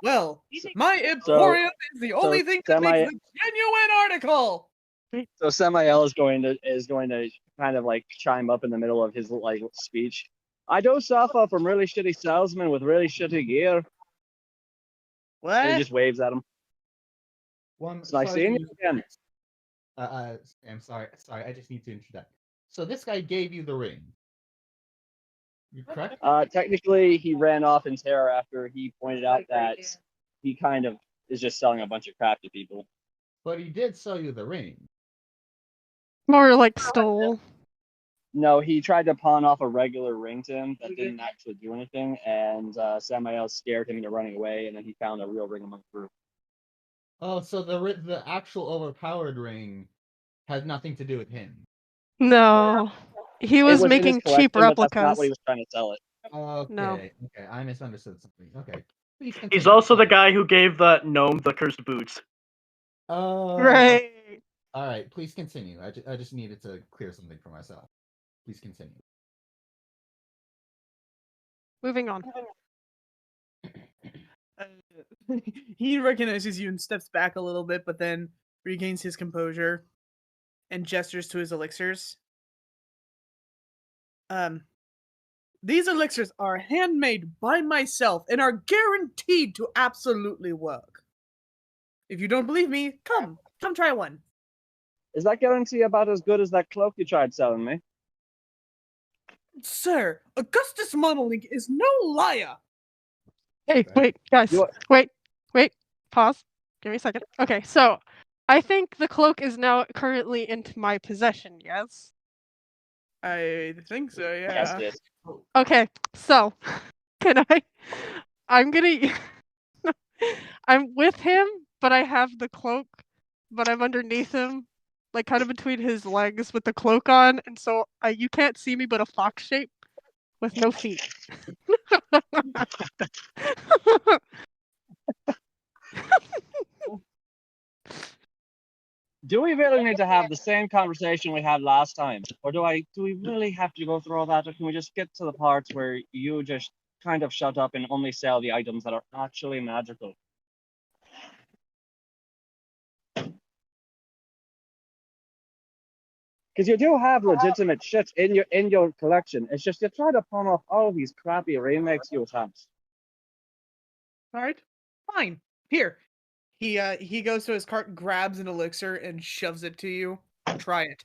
Well, my Emporium is the only thing that makes a genuine article. So Samael is going to kind of like chime up in the middle of his like speech. I do suffer from really shitty salesmen with really shitty gear. What? And he just waves at him. It's nice seeing you again. I'm sorry. I just need to interject. So this guy gave you the ring. You correct? Technically, he ran off in terror after he pointed out that he kind of is just selling a bunch of crap to people. But he did sell you the ring. More like stole. No, he tried to pawn off a regular ring to him that didn't actually do anything, and Samael scared him into running away, and then he found a real ring among the group. Oh, so the actual overpowered ring has nothing to do with him. No. He was in his making cheap collection, but that's not replicas. what he was trying to sell it. Okay, No. okay, I misunderstood something. Okay. Please He's continue. also the guy who gave the gnome the cursed boots. Right. All right, please continue. I just needed to clear something for myself. Please continue. Moving on. He recognizes you and steps back a little bit, but then regains his composure and gestures to his elixirs. These elixirs are handmade by myself and are guaranteed to absolutely work. If you don't believe me, come try one. Is that guarantee about as good as that cloak you tried selling me? Sir, Augustus Monolink is no liar. Hey, wait, guys. Wait. Pause. Give me a second. Okay, so I think the cloak is now currently in my possession, yes? I think so, yeah. Yes, it is. Okay, so I'm gonna I'm with him, but I have the cloak, but I'm underneath him, like kind of between his legs with the cloak on, and so you can't see me but a fox shape with no feet. Do we really need to have the same conversation we had last time? Or do we really have to go through all that? Or can we just get to the parts where you just kind of shut up and only sell the items that are actually magical? Because you do have legitimate shit in your collection. It's just you try to pawn off all of these crappy remakes you have. Alright, fine. Here. He goes to his cart, grabs an elixir, and shoves it to you. Try it.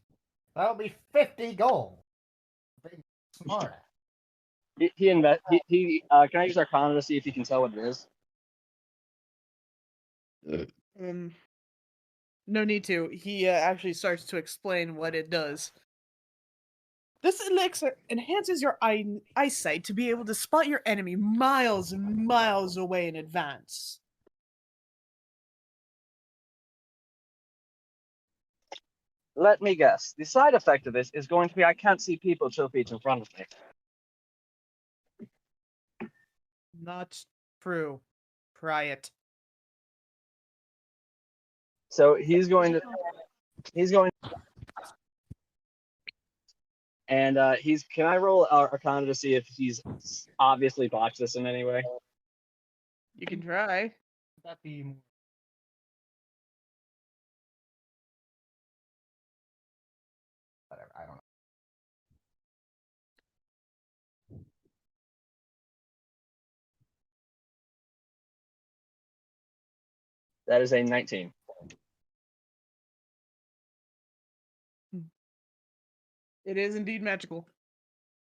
That'll be 50 gold. smart. Can I use Arcana to see if he can tell what it is? No need to. He actually starts to explain what it does. This elixir enhances your eyesight to be able to spot your enemy miles and miles away in advance. Let me guess. The side effect of this is going to be I can't see people 2 feet in front of me. Not true. Try it. So he's going, and can I roll Arcana to see if he's obviously botched this in any way? You can try. Would that be more? Whatever. I don't know. That is a 19. It is indeed magical.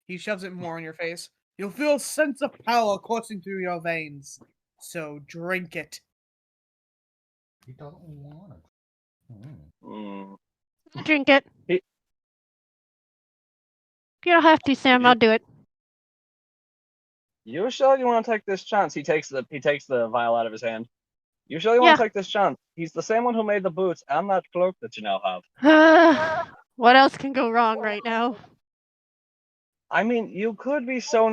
He shoves it more in your face. You'll feel a sense of power coursing through your veins. So drink it. You don't want to. Mm. Drink it. He- You don't have to, Sam. I'll do it. You sure you want to take this chance? He takes the vial out of his hand. You sure you want to take this chance? He's the same one who made the boots and that cloak that you now have. What else can go wrong right now? I mean, you could be so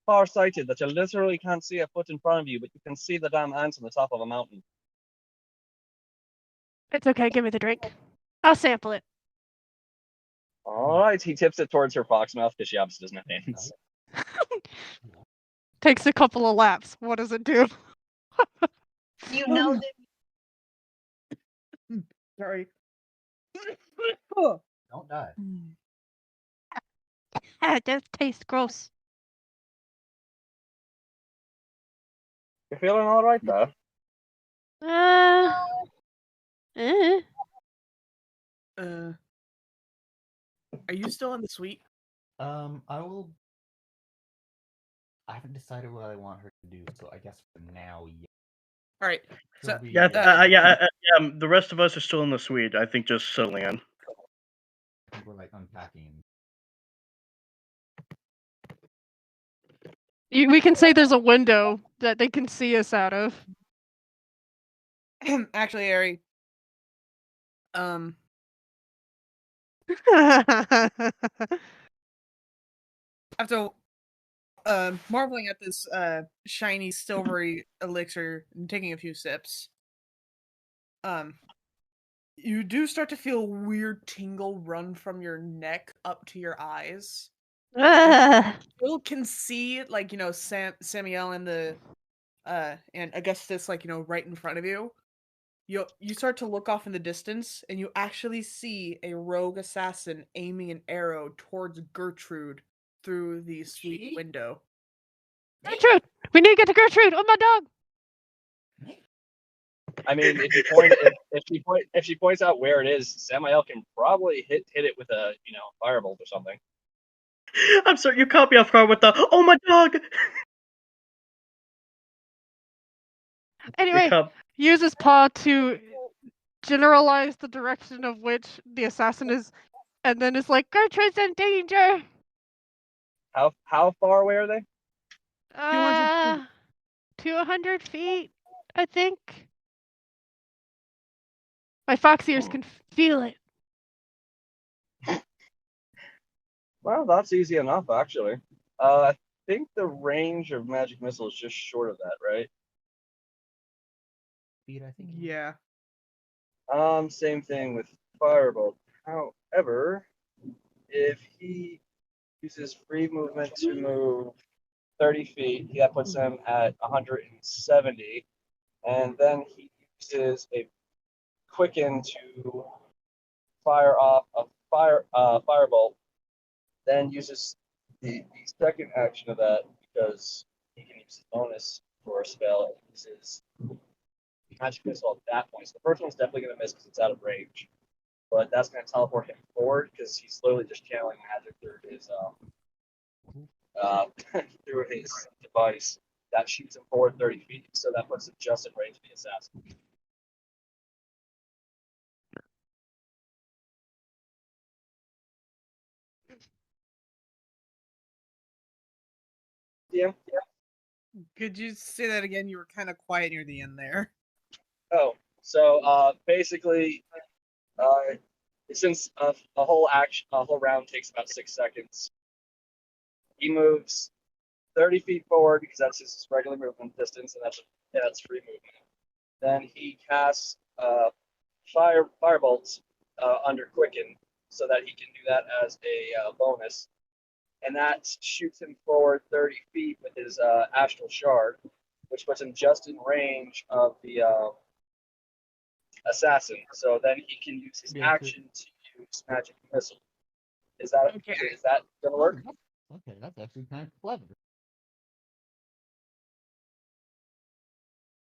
farsighted that you literally can't see a foot in front of you, but you can see the damn ants on the top of a mountain. It's okay. Give me the drink. I'll sample it. All right, he tips it towards her fox mouth because she obviously doesn't have hands. Takes a couple of laps. What does it do? You know that. Sorry. Don't die. It does taste gross. You're feeling all right, though. Are you still in the suite? I will. I haven't decided what I want her to do, so I guess for now, yeah. All right. So The rest of us are still in the suite. I think just settling in. I think we're like unpacking. We can say there's a window that they can see us out of. Actually, Ari. After marveling at this shiny silvery elixir and taking a few sips, you do start to feel a weird tingle run from your neck up to your eyes. You still can see, like, Samuel and and Augustus, like, right in front of you. You start to look off in the distance, and you actually see a rogue assassin aiming an arrow towards Gertrude through the suite window. Gertrude! We need to get to Gertrude! Oh, my dog! I mean, if she points out where it is, Samael can probably hit it with a firebolt or something. I'm sorry, you caught me off guard with the "oh my dog." Anyway, use his paw to generalize the direction of which the assassin is, and then it's like, Gertrude's in danger! How far away are they? 200 feet, I think. My fox ears can feel it. Well, that's easy enough, actually. I think the range of magic missile is just short of that, right? Speed, I think. Yeah. Same thing with firebolt. However, if he uses free movement to move 30 feet, that puts him at 170, and then he uses a quicken to fire off a firebolt, then uses the second action of that because he can use his bonus for a spell. He uses magic missile at that point. So the first one's definitely going to miss because it's out of range, but that's going to teleport him forward because he's literally just channeling magic through his through his device that shoots him forward 30 feet, so that puts him just in range of the assassin. Yeah. Could you say that again? You were kind of quiet near the end there. Oh, so basically, since a whole round takes about 6 seconds, he moves 30 feet forward because that's his regular movement distance, and that's free movement. Then he casts firebolts under Quicken, so that he can do that as a bonus, and that shoots him forward 30 feet with his astral shard, which puts him just in range of the assassin. So then he can use his action to use magic missile. Is that Okay. Is that gonna work? Okay, that's actually kind of clever.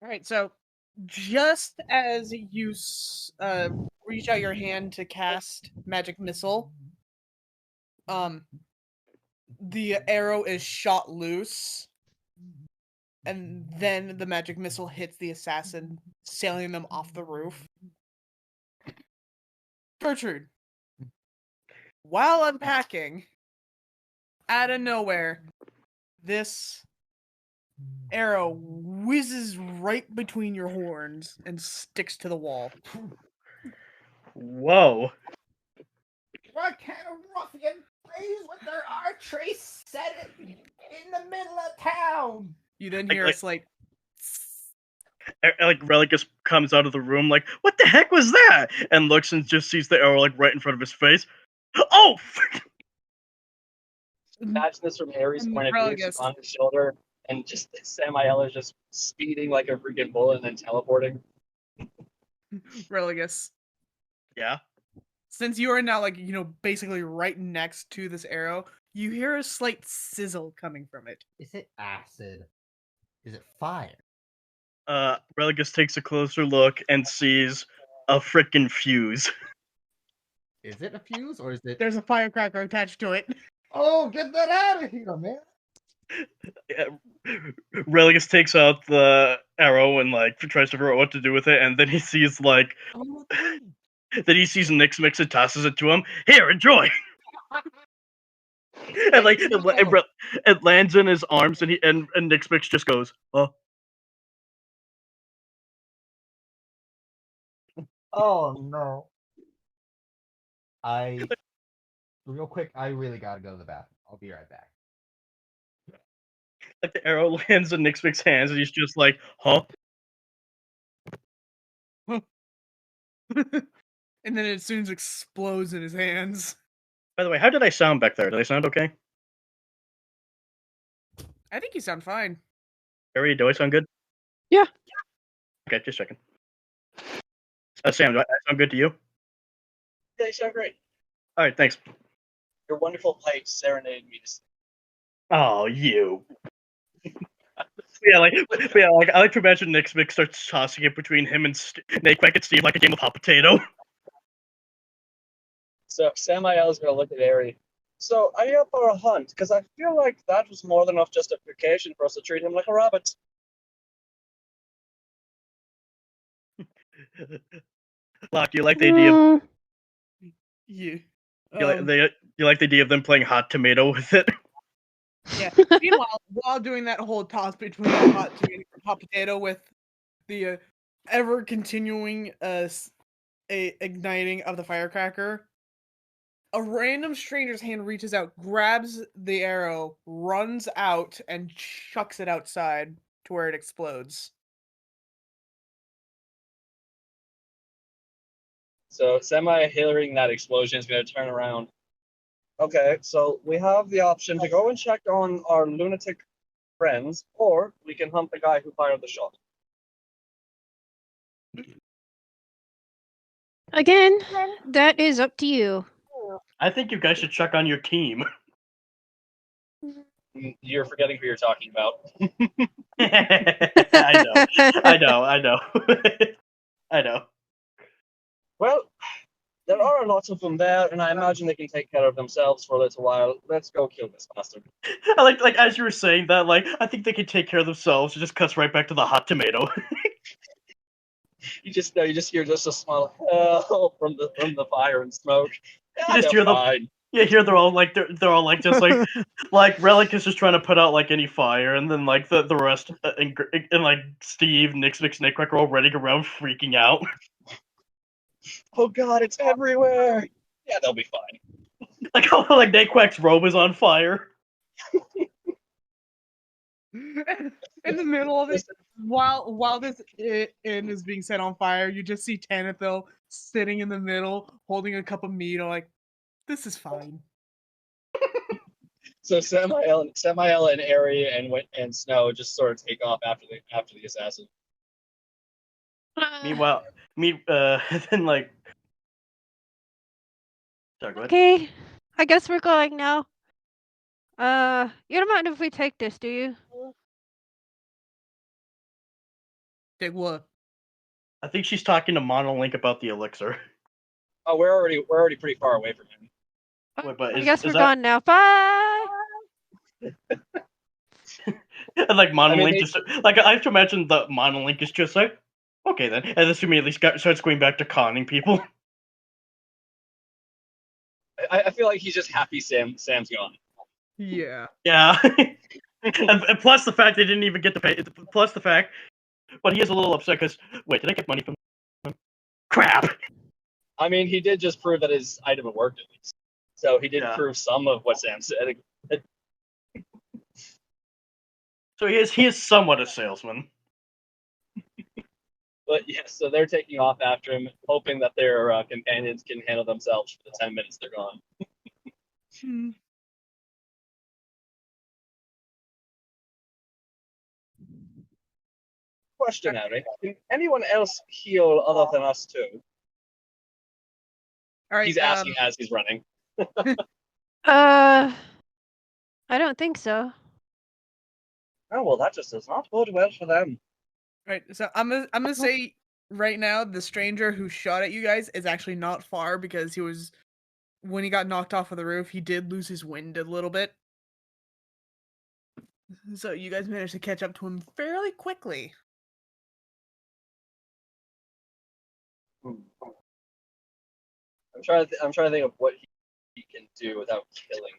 All right, so just as you reach out your hand to cast magic missile, the arrow is shot loose, and then the magic missile hits the assassin, sailing them off the roof. Gertrude, while unpacking, out of nowhere, this arrow whizzes right between your horns and sticks to the wall. Whoa. What kind of ruffian plays with their archery set it in the middle of town? You then hear a slight. Like Relicus comes out of the room like, what the heck was that? And looks and just sees the arrow like right in front of his face. Oh! Imagine this from Ares' point of view, Religus. just on his shoulder, and just Samael is just speeding like a freaking bullet and then teleporting. Religus. Yeah. Since you are now, like, basically right next to this arrow, you hear a slight sizzle coming from it. Is it acid? Is it fire? Religus takes a closer look and sees a frickin' fuse. Is it a fuse or is it? There's a firecracker attached to it. Oh, get that out of here, man! Religus takes out the arrow and like tries to figure out what to do with it, and then he sees like then he sees Nix Mix and tosses it to him. Here, enjoy. And like it lands in his arms, and and Nix Mix just goes, "Oh." Oh no! Real quick, I really gotta go to the bathroom. I'll be right back. Like the arrow lands in Nix Mix's hands, and he's just like, "Huh?" And then it soon explodes in his hands. By the way, how did I sound back there? Did I sound okay? I think you sound fine. Harry, do I sound good? Yeah. Okay, just checking. Sam, do I sound good to you? Yeah, you sound great. All right, thanks. Your wonderful pipe serenaded me to sleep. Oh, you. Like I like to imagine Nix Mix starts tossing it between him and Naquack and Steve like a game of hot potato. So Samael is going to look at Ari. So are you up for a hunt? Because I feel like that was more than enough justification for us to treat him like a rabbit. Locke, you like the idea of Yeah. you like the idea of them playing hot tomato with it? Yeah. Meanwhile, while doing that whole toss between hot potato with the ever continuing igniting of the firecracker, a random stranger's hand reaches out, grabs the arrow, runs out, and chucks it outside to where it explodes. So hearing that explosion is going to turn around. Okay, so we have the option to go and check on our lunatic friends, or we can hunt the guy who fired the shot. Again, that is up to you. I think you guys should check on your team. You're forgetting who you're talking about. I know. Well, there are are lots of them there, and I imagine they can take care of themselves for a little while. Let's go kill this bastard. I like as you were saying that, like, I think they can take care of themselves. It just cuts right back to the hot tomato. You just hear just a smell from the fire and smoke. Yeah, You just they're hear them. fine. Yeah, here they're all like all like just like Relic is just trying to put out like any fire, and then like the rest and like Steve, Nick are all running around freaking out. Oh god, it's everywhere. Yeah, they'll be fine. Like like Naquak's robe is on fire. In the middle of it, while this inn is being set on fire, you just see Tanithil sitting in the middle, holding a cup of mead, like, this is fine. So Samael and Ari and Snow just sort of take off after the assassin. Meanwhile, then like. Sorry, go ahead. Okay, I guess we're going now. You don't mind if we take this, do you? Take what? I think she's talking to Monolink about the elixir. Oh, we're already pretty far away from him. Wait, but I is, guess is we're that... gone now. Bye. And like Monolink they... just like I have to imagine the Monolink is just like, okay then, and this immediately starts going back to conning people. I feel like he's just happy Sam's gone. Yeah. Yeah. and plus the fact they didn't even get to pay. Plus the fact, but he is a little upset because wait, did I get money from him? Crap. I mean, he did just prove that his item worked at least, so he did prove some of what Sam said. So he is somewhat a salesman. But yes, so they're taking off after him, hoping that their companions can handle themselves for the 10 minutes they're gone. Question, Harry. Can anyone else heal other than us two? All right. He's asking as he's running. I don't think so. Oh well, that just does not bode well for them. Right. So I'm gonna say right now, the stranger who shot at you guys is actually not far because when he got knocked off of the roof, he did lose his wind a little bit. So you guys managed to catch up to him fairly quickly. I'm trying to think of what he can do without killing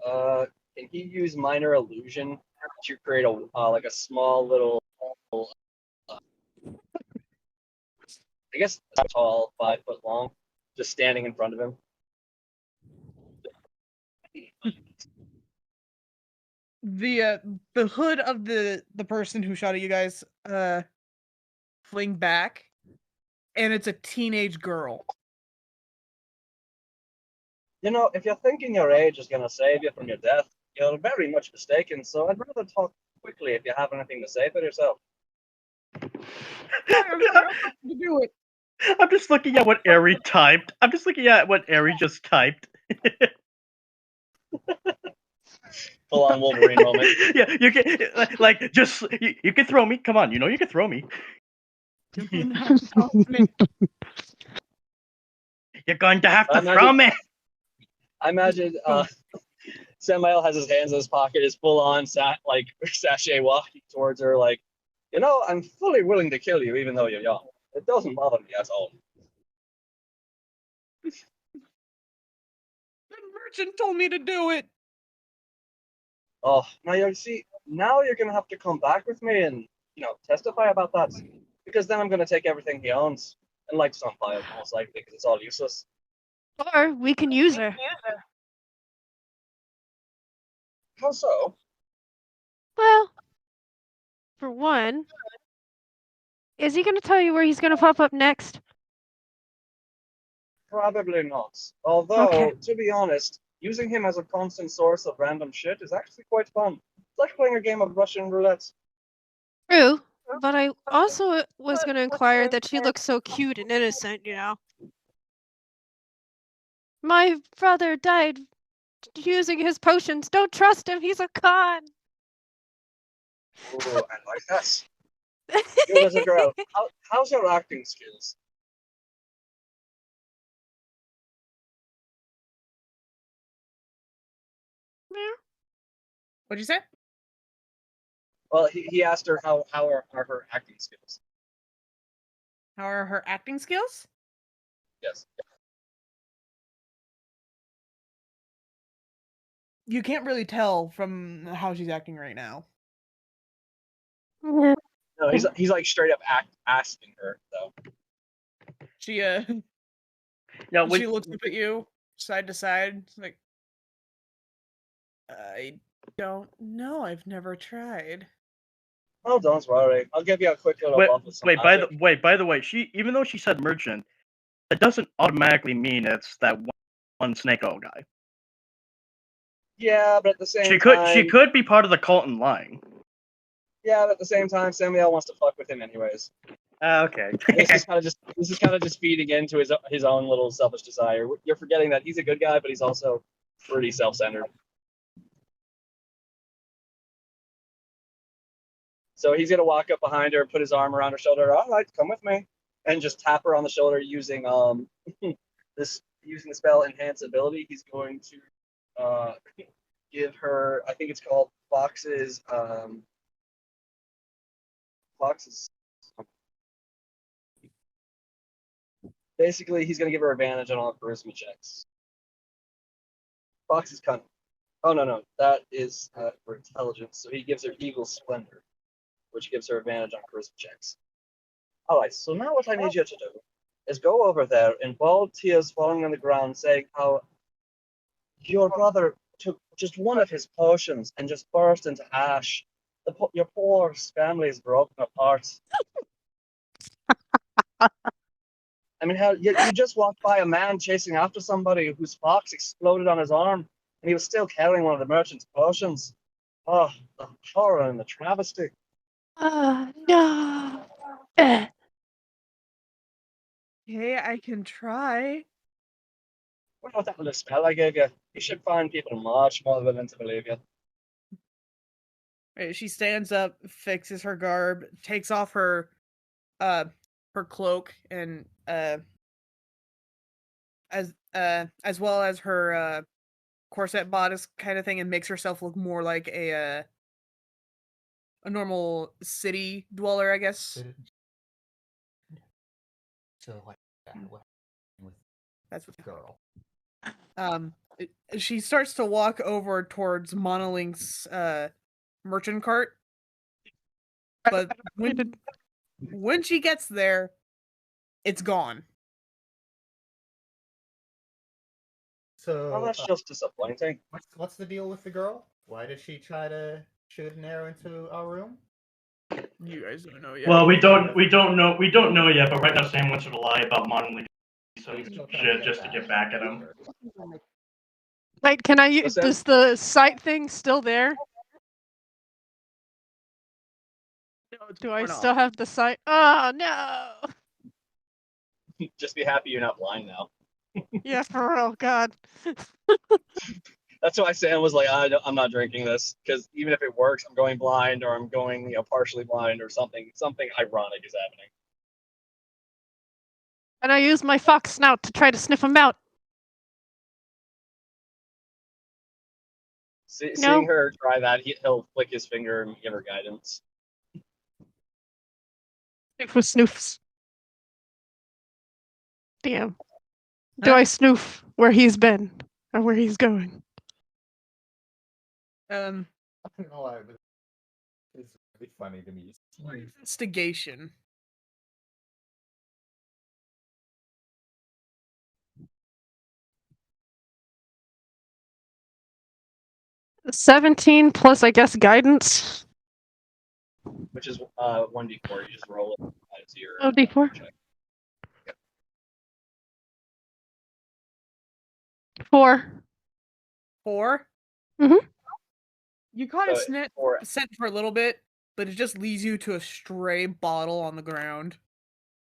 the can he use minor illusion to create a like a small little I guess tall, 5 foot long, just standing in front of him? The hood of the person who shot at you guys fling back, and it's a teenage girl. You know, if you're thinking your age is gonna save you from your death, you're very much mistaken. So I'd rather talk quickly if you have anything to say for yourself. I'm to do it. I'm just looking at what Ari typed. I'm just looking at what Ari just typed. Full on Wolverine moment. Yeah, you can like just you can throw me. Come on, you know you can throw me. You're going to have to throw me. I imagine Samael has his hands in his pocket, is full on sachet walking towards her, like, you know, I'm fully willing to kill you even though you're young. It doesn't bother me at all. The merchant told me to do it. Oh, now you're gonna have to come back with me and, you know, testify about that, because then I'm gonna take everything he owns and light some fire, most likely, because it's all useless. Or we can use her. How so? Well, for one, is he going to tell you where he's going to pop up next? Probably not. Although, to be honest, using him as a constant source of random shit is actually quite fun. It's like playing a game of Russian roulette. True, but I also was going to inquire that she looks so cute and innocent, you know. My brother died using his potions. Don't trust him, he's a con. Ooh, I like that. You as a girl, how's your acting skills? What'd you say? Well, he asked her how are her acting skills. How are her acting skills? Yes. You can't really tell from how she's acting right now. No, he's like straight up asking her though. She Now, she looks up at you side to side, like, I don't know. I've never tried. Oh, don't worry. I'll give you a quick little buff with some magic. by the way, she even though she said merchant, that doesn't automatically mean it's that one snake oil guy. Yeah, but at the same She time, could be part of the cult and lying. yeah, but at the same time, Samuel wants to fuck with him anyways. Okay. This is kind of just feeding into his own little selfish desire. You're forgetting that he's a good guy, but he's also pretty self-centered. So he's gonna walk up behind her, put his arm around her shoulder. All right, come with me, and just tap her on the shoulder using using the spell Enhance Ability. He's going to give her, I think it's called Fox's. Basically, he's going to give her advantage on all charisma checks. Fox is cunning. Oh, no. That is for intelligence. So he gives her Eagle Splendor, which gives her advantage on charisma checks. All right, so now what I need you to do is go over there in bald tears falling on the ground saying how your brother took just one of his potions and just burst into ash. Your poor family is broken apart. I mean, you just walked by a man chasing after somebody whose fox exploded on his arm, and he was still carrying one of the merchant's potions. Oh, the horror and the travesty. No. Hey, I can try. What about that little spell I gave you? You should find people much more willing to believe you. Right, she stands up, fixes her garb, takes off her cloak, and as well as her corset bodice kind of thing, and makes herself look more like a normal city dweller, I guess. So like that with That's what girl. She starts to walk over towards Monolink's merchant cart, but when she gets there, it's gone. So Well, that's just disappointing. what's the deal with the girl? Why did she try to shoot an arrow into our room? You guys don't know yet. Well, we don't know yet. But right now, Sam wants her to lie about Monolith shit just to get back at him. Wait, can I use? What's that? Does the sight thing still there? Do I still have the sight? Oh no! Just be happy you're not blind now. Yeah, for real. God. That's why Sam was like, I'm not drinking this, because even if it works, I'm going blind, or I'm going, partially blind, or something ironic is happening. And I use my fox snout to try to sniff him out. Seeing her try that, he'll flick his finger and give her guidance. Snoofs. Damn. Do I snoof where he's been or where he's going? I don't know why, but it's really funny to me. Investigation. $17 plus, I guess, guidance. Which is 1d4. You just roll it as your D4. check. 4. 4? Mhm. You kind of So, scent for a little bit, but it just leads you to a stray bottle on the ground.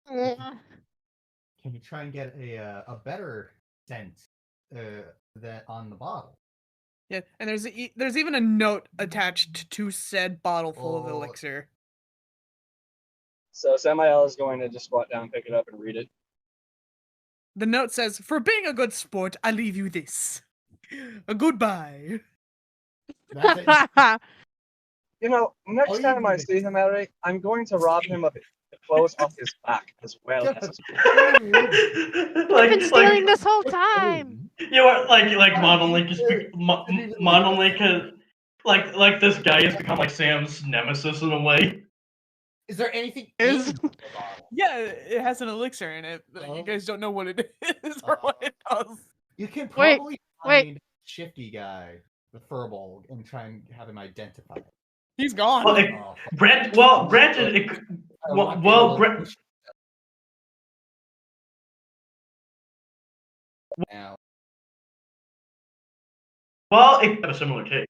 Can you try and get a better scent that on the bottle? Yeah, and there's even a note attached to said bottle full of elixir. So Samael is going to just squat down, pick it up, and read it. The note says, "For being a good sport, I leave you this. Goodbye." That's it. You know, next Oh, you time I give it- see him, Eric, I'm going to rob him of the clothes off his back as well as his. I've been like stealing this whole time. you are like Monolink is Monolink like this guy has become like Sam's nemesis in a way. Is there anything Is- in the bottle? Yeah, it has an elixir in it. But Oh. You guys don't know what it is or what it does. You can Wait, probably wait. find Shifty guy, the furball, and try and have him identify. He's gone. Well, Oh, granted, it, now. it had a similar case.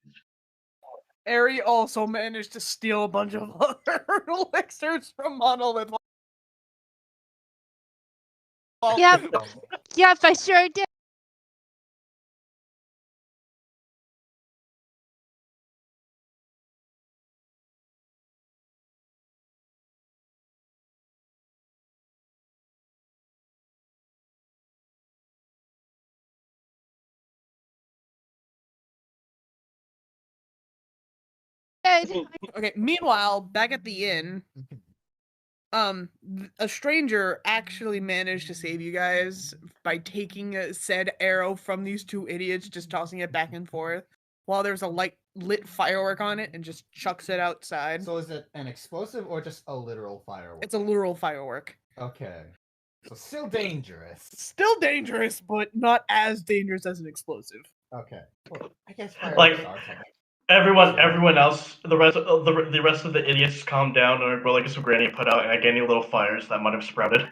Ari also managed to steal a bunch of other elixirs from Monolith. Yep. Yep, I sure did. Okay, meanwhile, back at the inn, a stranger actually managed to save you guys by taking said arrow from these two idiots, just tossing it back and forth while there's a lit firework on it, and just chucks it outside. So is it an explosive or just a literal firework? It's a literal firework. Okay. So still dangerous. Still dangerous, but not as dangerous as an explosive. Okay. Well, I guess fireworks Like, are something. everyone else, the rest of the idiots calm down, or well, like some Granny put out like any little fires that might have sprouted.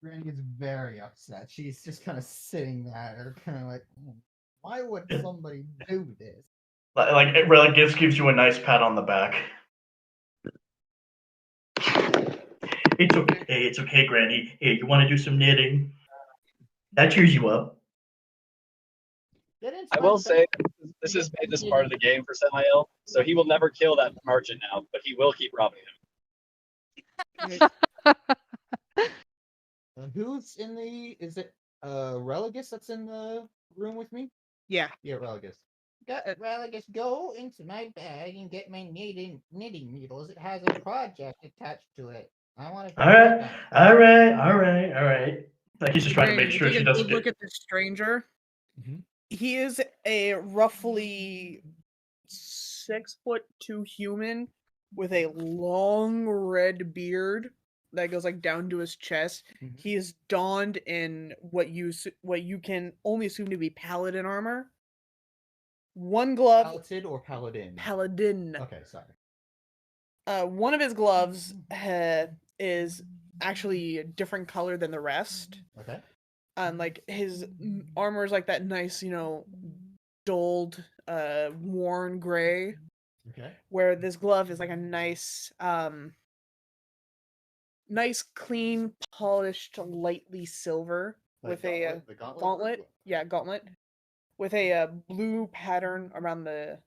Granny is very upset. She's just kind of sitting there, kind of like, why would somebody do this? Like it really gives you a nice pat on the back. It's okay, Granny. Hey, you want to do some knitting? That cheers you up. I will say this has made this part of the game for Samael, so he will never kill that merchant now, but he will keep robbing him. Who's in the? Is it Religus that's in the room with me? Yeah. Yeah, Religus. Religus, go into my bag and get my knitting needles. It has a project attached to it. I want to. All right. Like he's just trying to make sure she doesn't. Look at this stranger. Mhm. He is a roughly 6'2" human with a long red beard that goes like down to his chest. Mhm. He is donned in what you can only assume to be paladin armor. One glove. Paladin or paladin? Paladin. Okay, sorry. One of his gloves is actually a different color than the rest. Okay. Like his armor is like that nice, dulled, worn gray. Okay. Where this glove is like a nice, clean, polished, lightly silver with a the gauntlet. gauntlet. Yeah, gauntlet with a blue pattern around the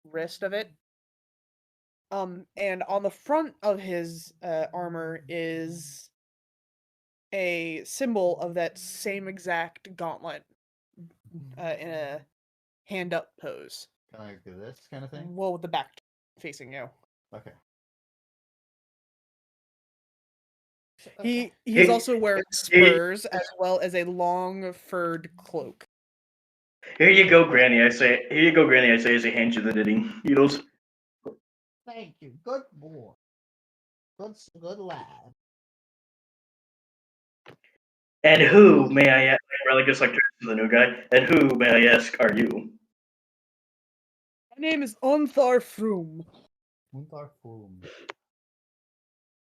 wrist of it. And on the front of his armor is a symbol of that same exact gauntlet in a hand up pose. Kind of like this kind of thing. Well, with the back facing you. Okay. He is also wearing spurs as well as a long furred cloak. Here you go, Granny. I say as I hand you the knitting needles. Thank you. Good boy. Good lad. And who, may I ask, really just like turns to the new guy, and who, may I ask, are you? My name is Onthar Froom.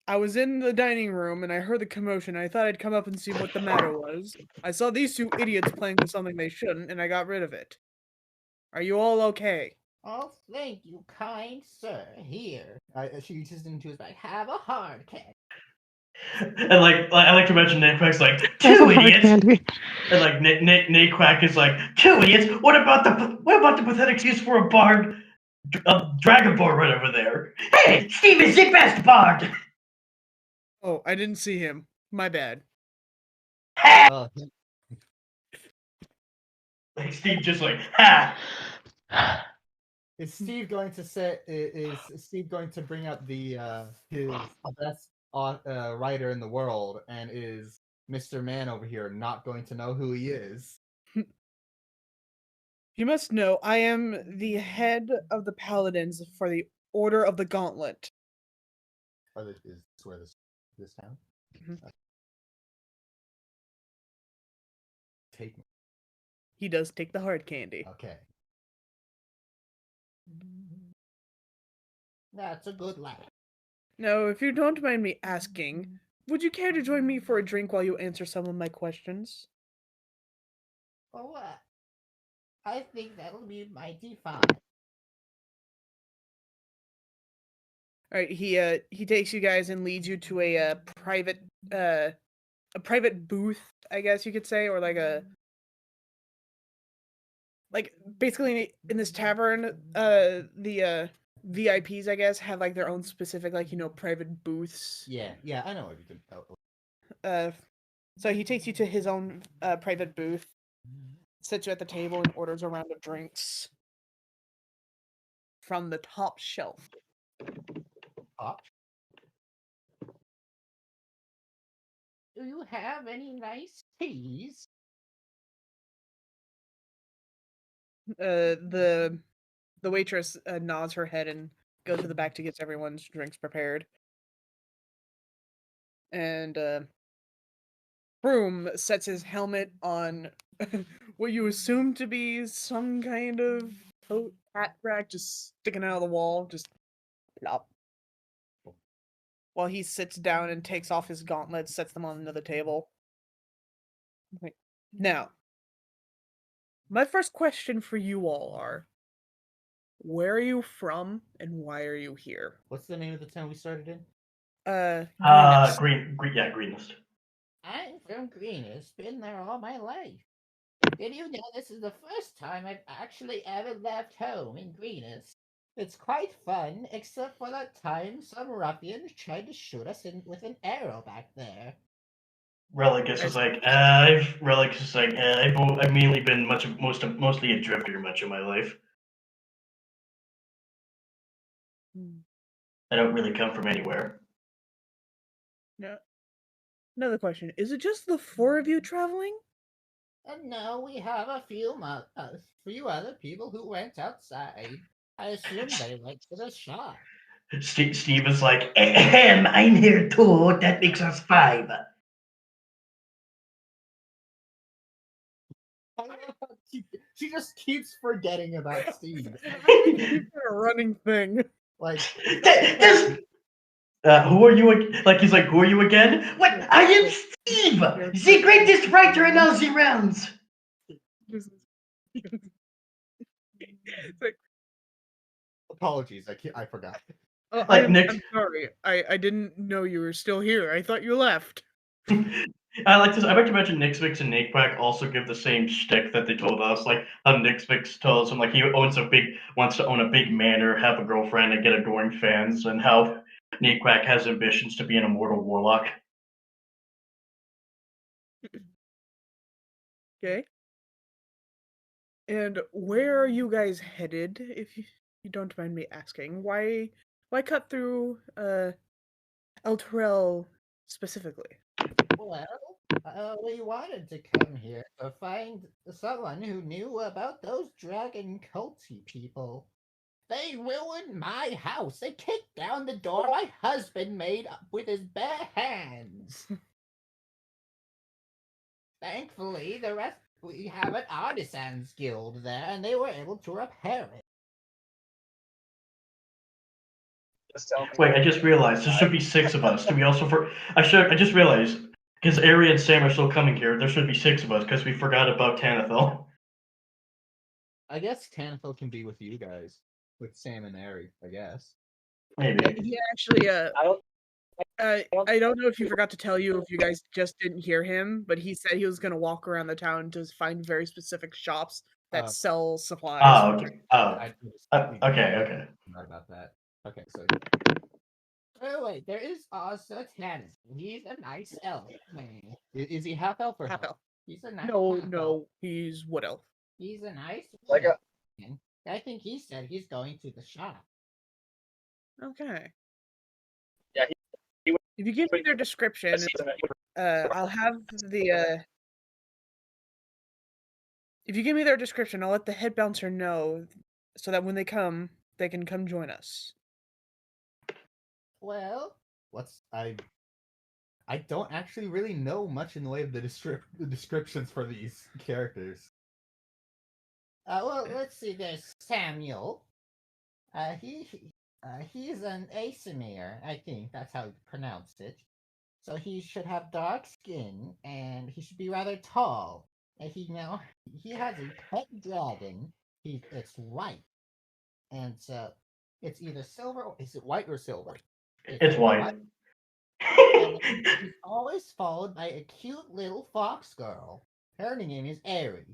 I was in the dining room and I heard the commotion. I thought I'd come up and see what the matter was. I saw these two idiots playing with something they shouldn't, and I got rid of it. Are you all okay? Oh, thank you, kind sir. Here. She reaches into his bag. Have a hard candy. And I like to mention Nate Quack's like, two idiots. And like Nate Quack is like, two idiots. What about the pathetic excuse for a bard, a dragonborn right over there? Hey, Steve is the best bard. Oh, I didn't see him. My bad. Like Steve just like, ha. Is Steve going to say? Is Steve going to bring up the his best writer in the world, and is Mr. Man over here not going to know who he is? You must know, I am the head of the paladins for the Order of the Gauntlet. Or is this where this town? Mhm. Take me. He does take the hard candy. Okay. That's a good laugh. Now, if you don't mind me asking, would you care to join me for a drink while you answer some of my questions? Oh, I think that'll be mighty fine. All right, he takes you guys and leads you to a private booth, I guess you could say, or like basically in this tavern, the VIPs, I guess, have like their own specific private booths. Yeah, I know what you can tell. So he takes you to his own private booth, sits you at the table, and orders a round of drinks from the top shelf. Pop. Do you have any nice teas? The waitress nods her head and goes to the back to get everyone's drinks prepared. And Broom sets his helmet on what you assume to be some kind of hat rack just sticking out of the wall, just plop. While he sits down and takes off his gauntlets, sets them on another table. Okay. Now, my first question for you all are, where are you from and why are you here? What's the name of the town we started in? Greenest. I'm from Greenest, been there all my life. Did you know this is the first time I've actually ever left home in Greenest? It's quite fun, except for that time some ruffians tried to shoot us with an arrow back there. Religus is like, I've mainly been mostly a drifter much of my life. I don't really come from anywhere. No. Another question. Is it just the four of you traveling? And no, we have a few other people who went outside. I assume they went to the shop. Steve is like, ahem, I'm here too. That makes us 5. She just keeps forgetting about Steve. It's a running thing. Like, who are you? Like he's like, who are you again? What? I am Steve, the greatest writer in all the realms. apologies, I forgot. Oh, Like I'm Nick. sorry. I didn't know you were still here. I thought you left. I like this. I like to imagine Nixvix and Naquack also give the same shtick that they told us, like how Nixvix tells him like he wants to own a big manor, have a girlfriend, and get adoring fans, and how Naquack has ambitions to be an immortal warlock. Okay. And where are you guys headed, if you don't mind me asking? Why cut through El Terrell specifically? Well, we wanted to come here to find someone who knew about those dragon culty people. They ruined my house. They kicked down the door my husband made with his bare hands. Thankfully, we have an artisans guild there, and they were able to repair it. Wait, I just realized there should be 6 of us. Do we also I just realized because Ari and Sam are still coming here. There should be 6 of us because we forgot about Tanathel. I guess Tanithil can be with you guys, with Sam and Ari. I guess. Maybe. He actually I don't know if he forgot to tell you if you guys just didn't hear him, but he said he was going to walk around the town to find very specific shops that sell supplies. Oh, okay. Okay. Not about that. Okay, so. Oh wait, there is also Tannis. He's a nice elf. Man. Is he half elf or Half elf. He's a nice No, half elf. no, he's wood elf. He's a nice Like man. I think he said he's going to the shop. Okay. Yeah, If you give me their description, I'll have the. If you give me their description, I'll let the head bouncer know, so that when they come, they can come join us. Well, I don't actually really know much in the way of the descriptions for these characters. well, let's see. There's Samuel. He's an Asimir, I think that's how you pronounce it. So he should have dark skin, and he should be rather tall. And he has a pet dragon. It's white, and so it's either silver or is it white or silver? It's white. And he's always followed by a cute little fox girl. Her name is Airy.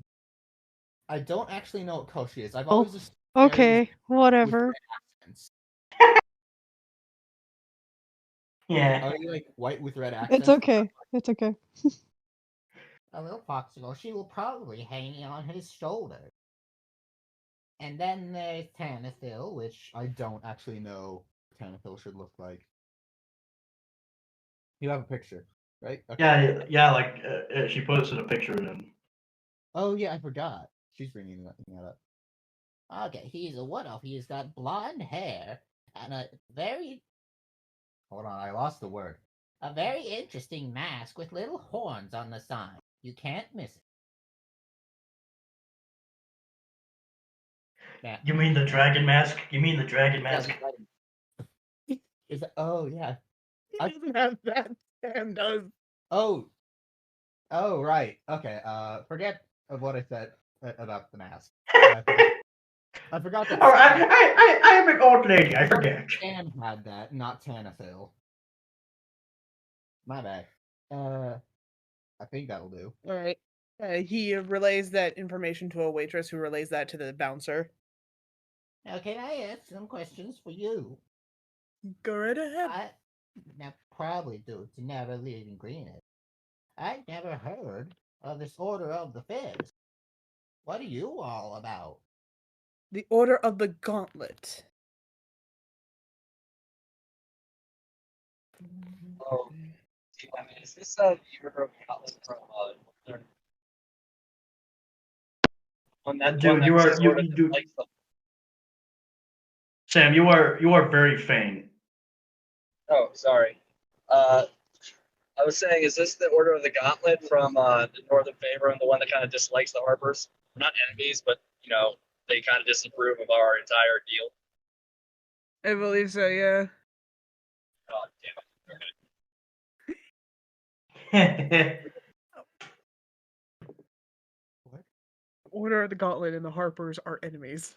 I don't actually know what color she is. I've always just Okay, whatever. accents. Yeah. Are you like white with red accents? It's okay. It's okay. A little fox girl. She will probably hang on his shoulder. And then there's Tanathil, which I don't actually know what Tanathil should look like. You have a picture, right? Okay. Yeah. Like she posted a picture of him. Oh yeah, I forgot. She's bringing that up. okay, he's a wood-elf. He's got blonde hair and a very Hold on, I lost the word. interesting mask with little horns on the side. You can't miss it. Yeah. You mean the dragon mask? Is that? Oh yeah. He doesn't have that. Sam does. Oh. Oh right. Okay. Forget of what I said about the mask. I forgot that. Oh, I am an old lady. I forget. Stan had that, not Tanathil. My bad. I think that'll do. All right. He relays that information to a waitress, who relays that to the bouncer. Now, can I ask some questions for you? Go right ahead. Now, probably due to never leaving Greenwich, I never heard of this Order of the Fist. What are you all about? The Order of the Gauntlet. Oh, I mean, is this a Euro Gauntlet from on that Dude, one that you are says you, Order you that do. likes the Sam, you are very faint. Oh, sorry. I was saying, is this the Order of the Gauntlet from the Northern Favor and the one that kind of dislikes the Harpers? Not enemies, but, they kind of disapprove of our entire deal. I believe so, yeah. God damn it. Okay. What? Order of the Gauntlet and the Harpers are enemies.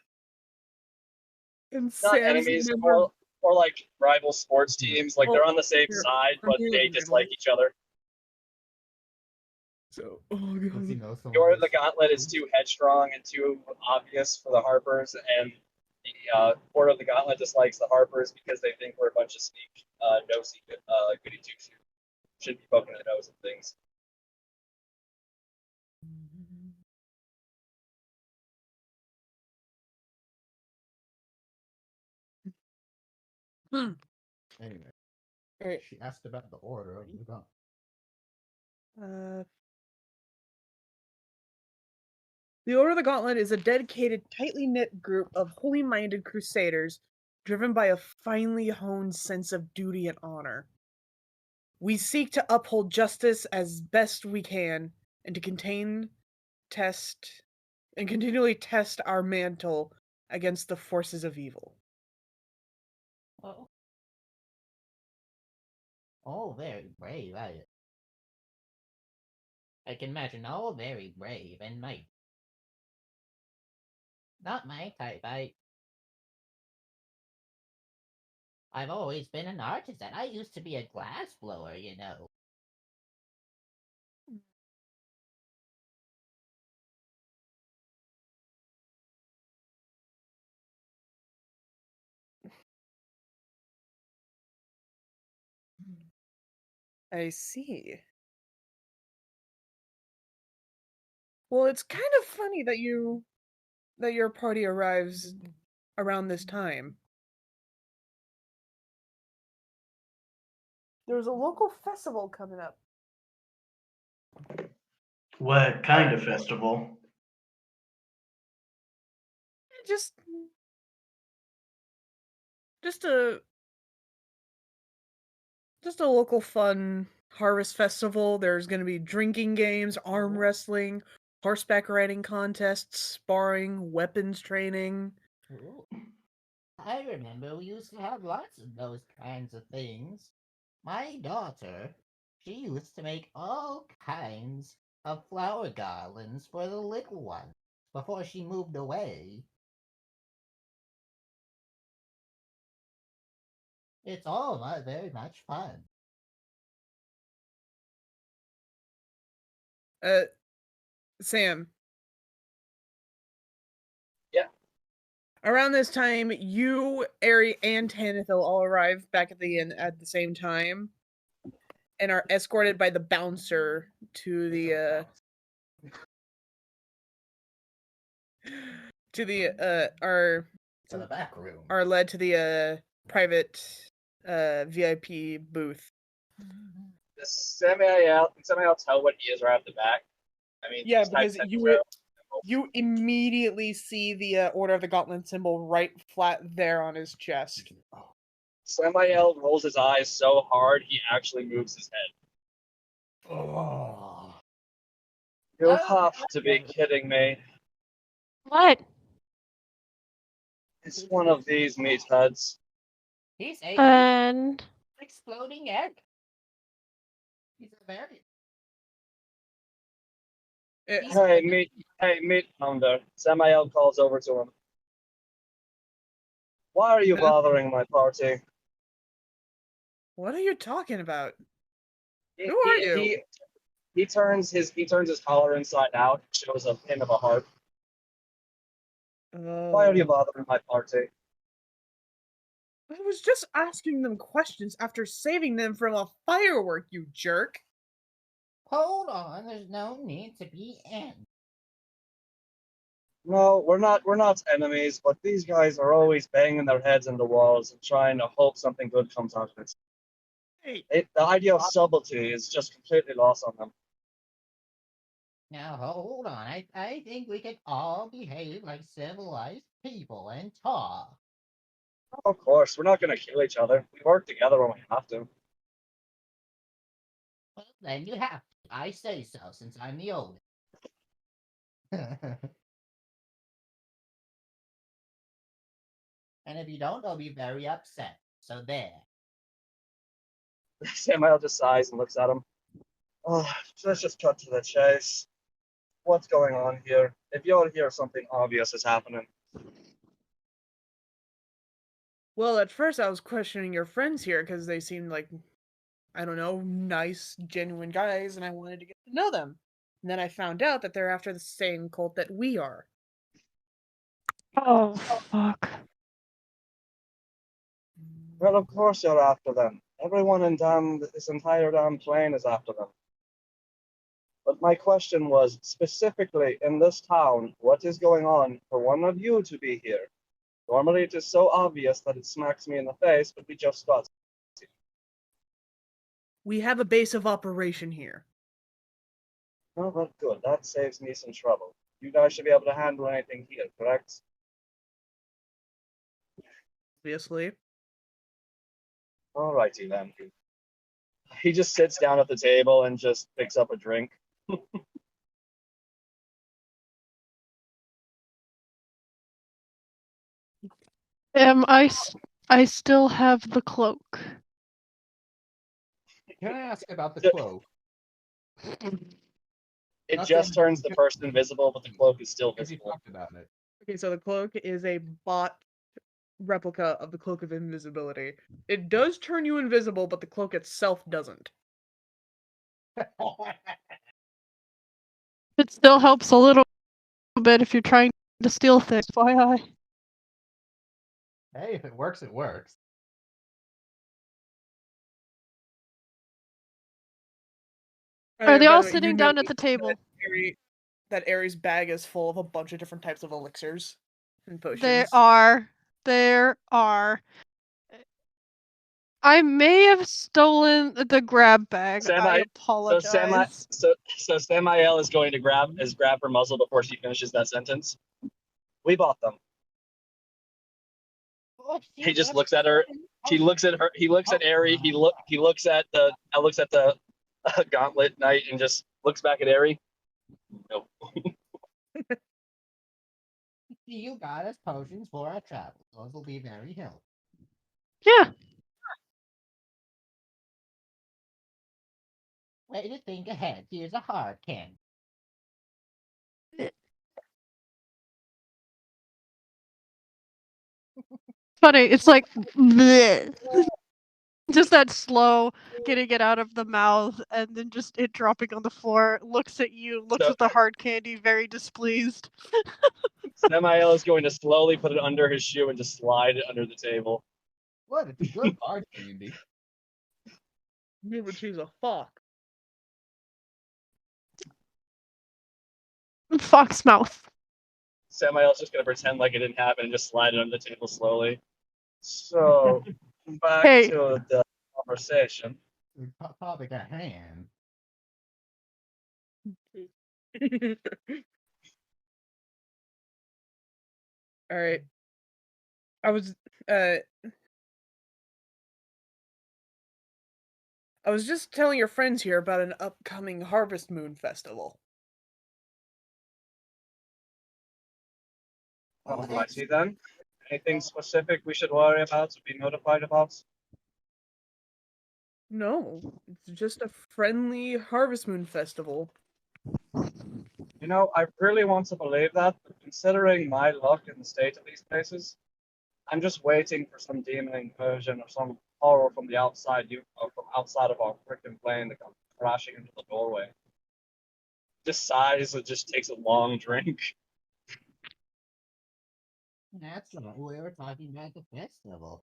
And Not Sam's enemies, never... or like rival sports teams. Like, they're on the same here, side, I'm but here they in the dislike middle. each other. So, oh Does he god. know someone The Order of who's- the Gauntlet is too headstrong and too obvious for the Harpers, and the Order of the Gauntlet dislikes the Harpers because they think we're a bunch of sneak, nosy, goody two-shoes. Shouldn't be poking the nose at things. Anyway, Alright. she asked about the order of the gun. The Order of the Gauntlet is a dedicated, tightly knit group of holy minded crusaders driven by a finely honed sense of duty and honor. We seek to uphold justice as best we can and to continually test our mantle against the forces of evil. Oh, very brave, I can imagine all very brave and mighty. Not my type, I've always been an artisan. I used to be a glass blower, you know. I see. Well, it's kind of funny that you that your party arrives around this time? There's a local festival coming up. What kind of festival? Just a local fun harvest festival. There's going to be drinking games, arm wrestling, horseback riding contests, sparring, weapons training. Ooh. I remember we used to have lots of those kinds of things. My daughter, she used to make all kinds of flower garlands for the little ones before she moved away. It's all very much fun. Sam. Yeah. Around this time, you, Ari, and Tanithil all arrive back at the inn at the same time, and are escorted by the bouncer to the back room. Are led to the private VIP booth. Does Samael tell what he is right off the back? I mean, Yeah, just type because Samael. you immediately see the Order of the Gauntlet symbol right flat there on his chest. Samael rolls his eyes so hard he actually moves his head. Oh. You have to be kidding me. What? It's one of these meatheads. He's a And exploding egg. He's a very. Hey, meat pounder. Samael calls over to him. Why are you bothering my party? What are you talking about? Who are you? He turns his collar inside out, shows a pin of a heart. Why are you bothering my party? I was just asking them questions after saving them from a firework, you jerk. Hold on, there's no need to be in. No, we're not enemies, but these guys are always banging their heads in the walls and trying to hope something good comes out of it. Hey, The idea of subtlety is just completely lost on them. Now hold on, I think we can all behave like civilized people and talk. Of course, we're not going to kill each other. We work together when we have to. Well, then you have to. I say so, since I'm the oldest. And if you don't, I'll be very upset. So there. Samael just sighs and looks at him. Oh, let's just cut to the chase. What's going on here? If you're here, something obvious is happening. well, at first I was questioning your friends here because they seemed like, I don't know, nice, genuine guys, and I wanted to get to know them. And then I found out that they're after the same cult that we are. oh fuck. Well, of course you're after them. Everyone in this entire damn plane is after them. But my question was, specifically in this town, what is going on for one of you to be here? Normally it is so obvious that it smacks me in the face, but we just got. We have a base of operation here. Oh, but good. That saves me some trouble. You guys should be able to handle anything here, correct? Obviously. Alrighty then. He just sits down at the table and just picks up a drink. I still have the cloak. Can I ask about the cloak? It just turns the person invisible, but the cloak is still Because you visible. talked about it. Okay, so the cloak is a bot replica of the Cloak of Invisibility. It does turn you invisible, but the cloak itself doesn't. It still helps a little bit if you're trying to steal things. FYI. Hey, if it works, it works. Are they by all the way, sitting down at the table? that Aries' bag is full of a bunch of different types of elixirs and potions. There are. I may have stolen the grab bag. I apologize. So Samael is going to grab her muzzle before she finishes that sentence. We bought them. He just looks at her. He looks at her. He looks at Aerie. He looks at the Gauntlet Knight and just looks back at Aerie. Nope. You got us potions for our travels. Those will be very helpful. Yeah. Way to think ahead. Here's a hard candy. Funny, it's like bleh. Just that slow getting it out of the mouth and then just it dropping on the floor, looks at you, looks at the hard candy, very displeased. Samael is going to slowly put it under his shoe and just slide it under the table. What? It's a good hard candy. Yeah, but she's a fuck. Fox mouth. Samael's just going to pretend like it didn't happen and just slide it under the table slowly. So, back to the conversation. The topic at hand. All right. I was just telling your friends here about an upcoming Harvest Moon Festival. Oh, I see then. Anything specific we should worry about or be notified about? No, it's just a friendly Harvest Moon Festival. You know, I really want to believe that, but considering my luck in the state of these places, I'm just waiting for some demon incursion or some horror from the outside, from outside of our freaking plane to come crashing into the doorway. Just sighs, it just takes a long drink. That's not what we were talking about the festival.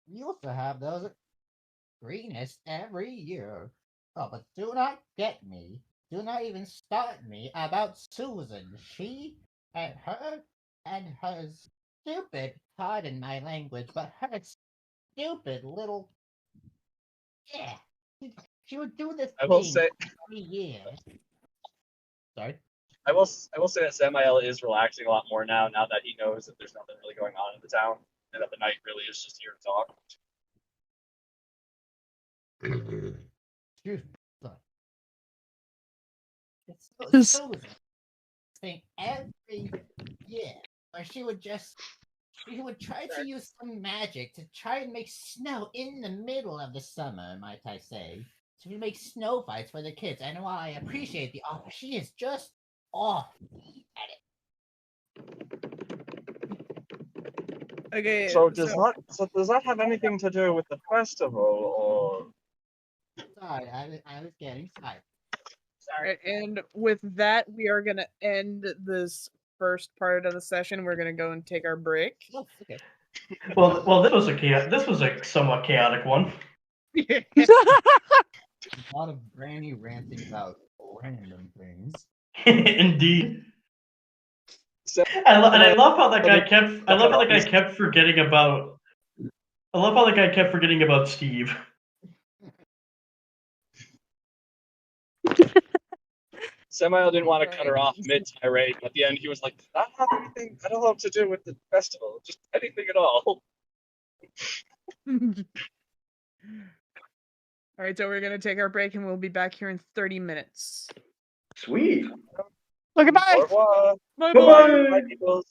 We also have those greenest every year. Oh, but do not get me. Do not even start me about Susan. She and her stupid, pardon my language, but her stupid little, yeah. She would do this I will thing say, every year. Sorry? I will say that Samael is relaxing a lot more now that he knows that there's nothing really going on in the town, and that the knight really is just here to talk. Excuse me. Sorry. It's so thing every year where she would try to use some magic to try and make snow in the middle of the summer, might I say. To make snow fights for the kids. And while I appreciate the offer, she is just off at it. Okay. So does that have anything to do with the festival, or? Sorry, I was getting tired. Sorry. And with that, we are gonna end this first part of the session. We're gonna go and take our break. Oh, okay. Well, this was a somewhat chaotic one. A lot of granny ranting about random things. Indeed. I love how that guy kept. I love how that guy kept forgetting about. I love how that guy kept forgetting about Steve. Samael didn't want to cut her off mid-tirade. At the end, he was like, "Does that have anything? I don't know what to do with the festival. Just anything at all." All right, so we're gonna take our break, and we'll be back here in 30 minutes. Sweet. Okay, bye. Au revoir. Bye Bye-bye. Bye, peoples.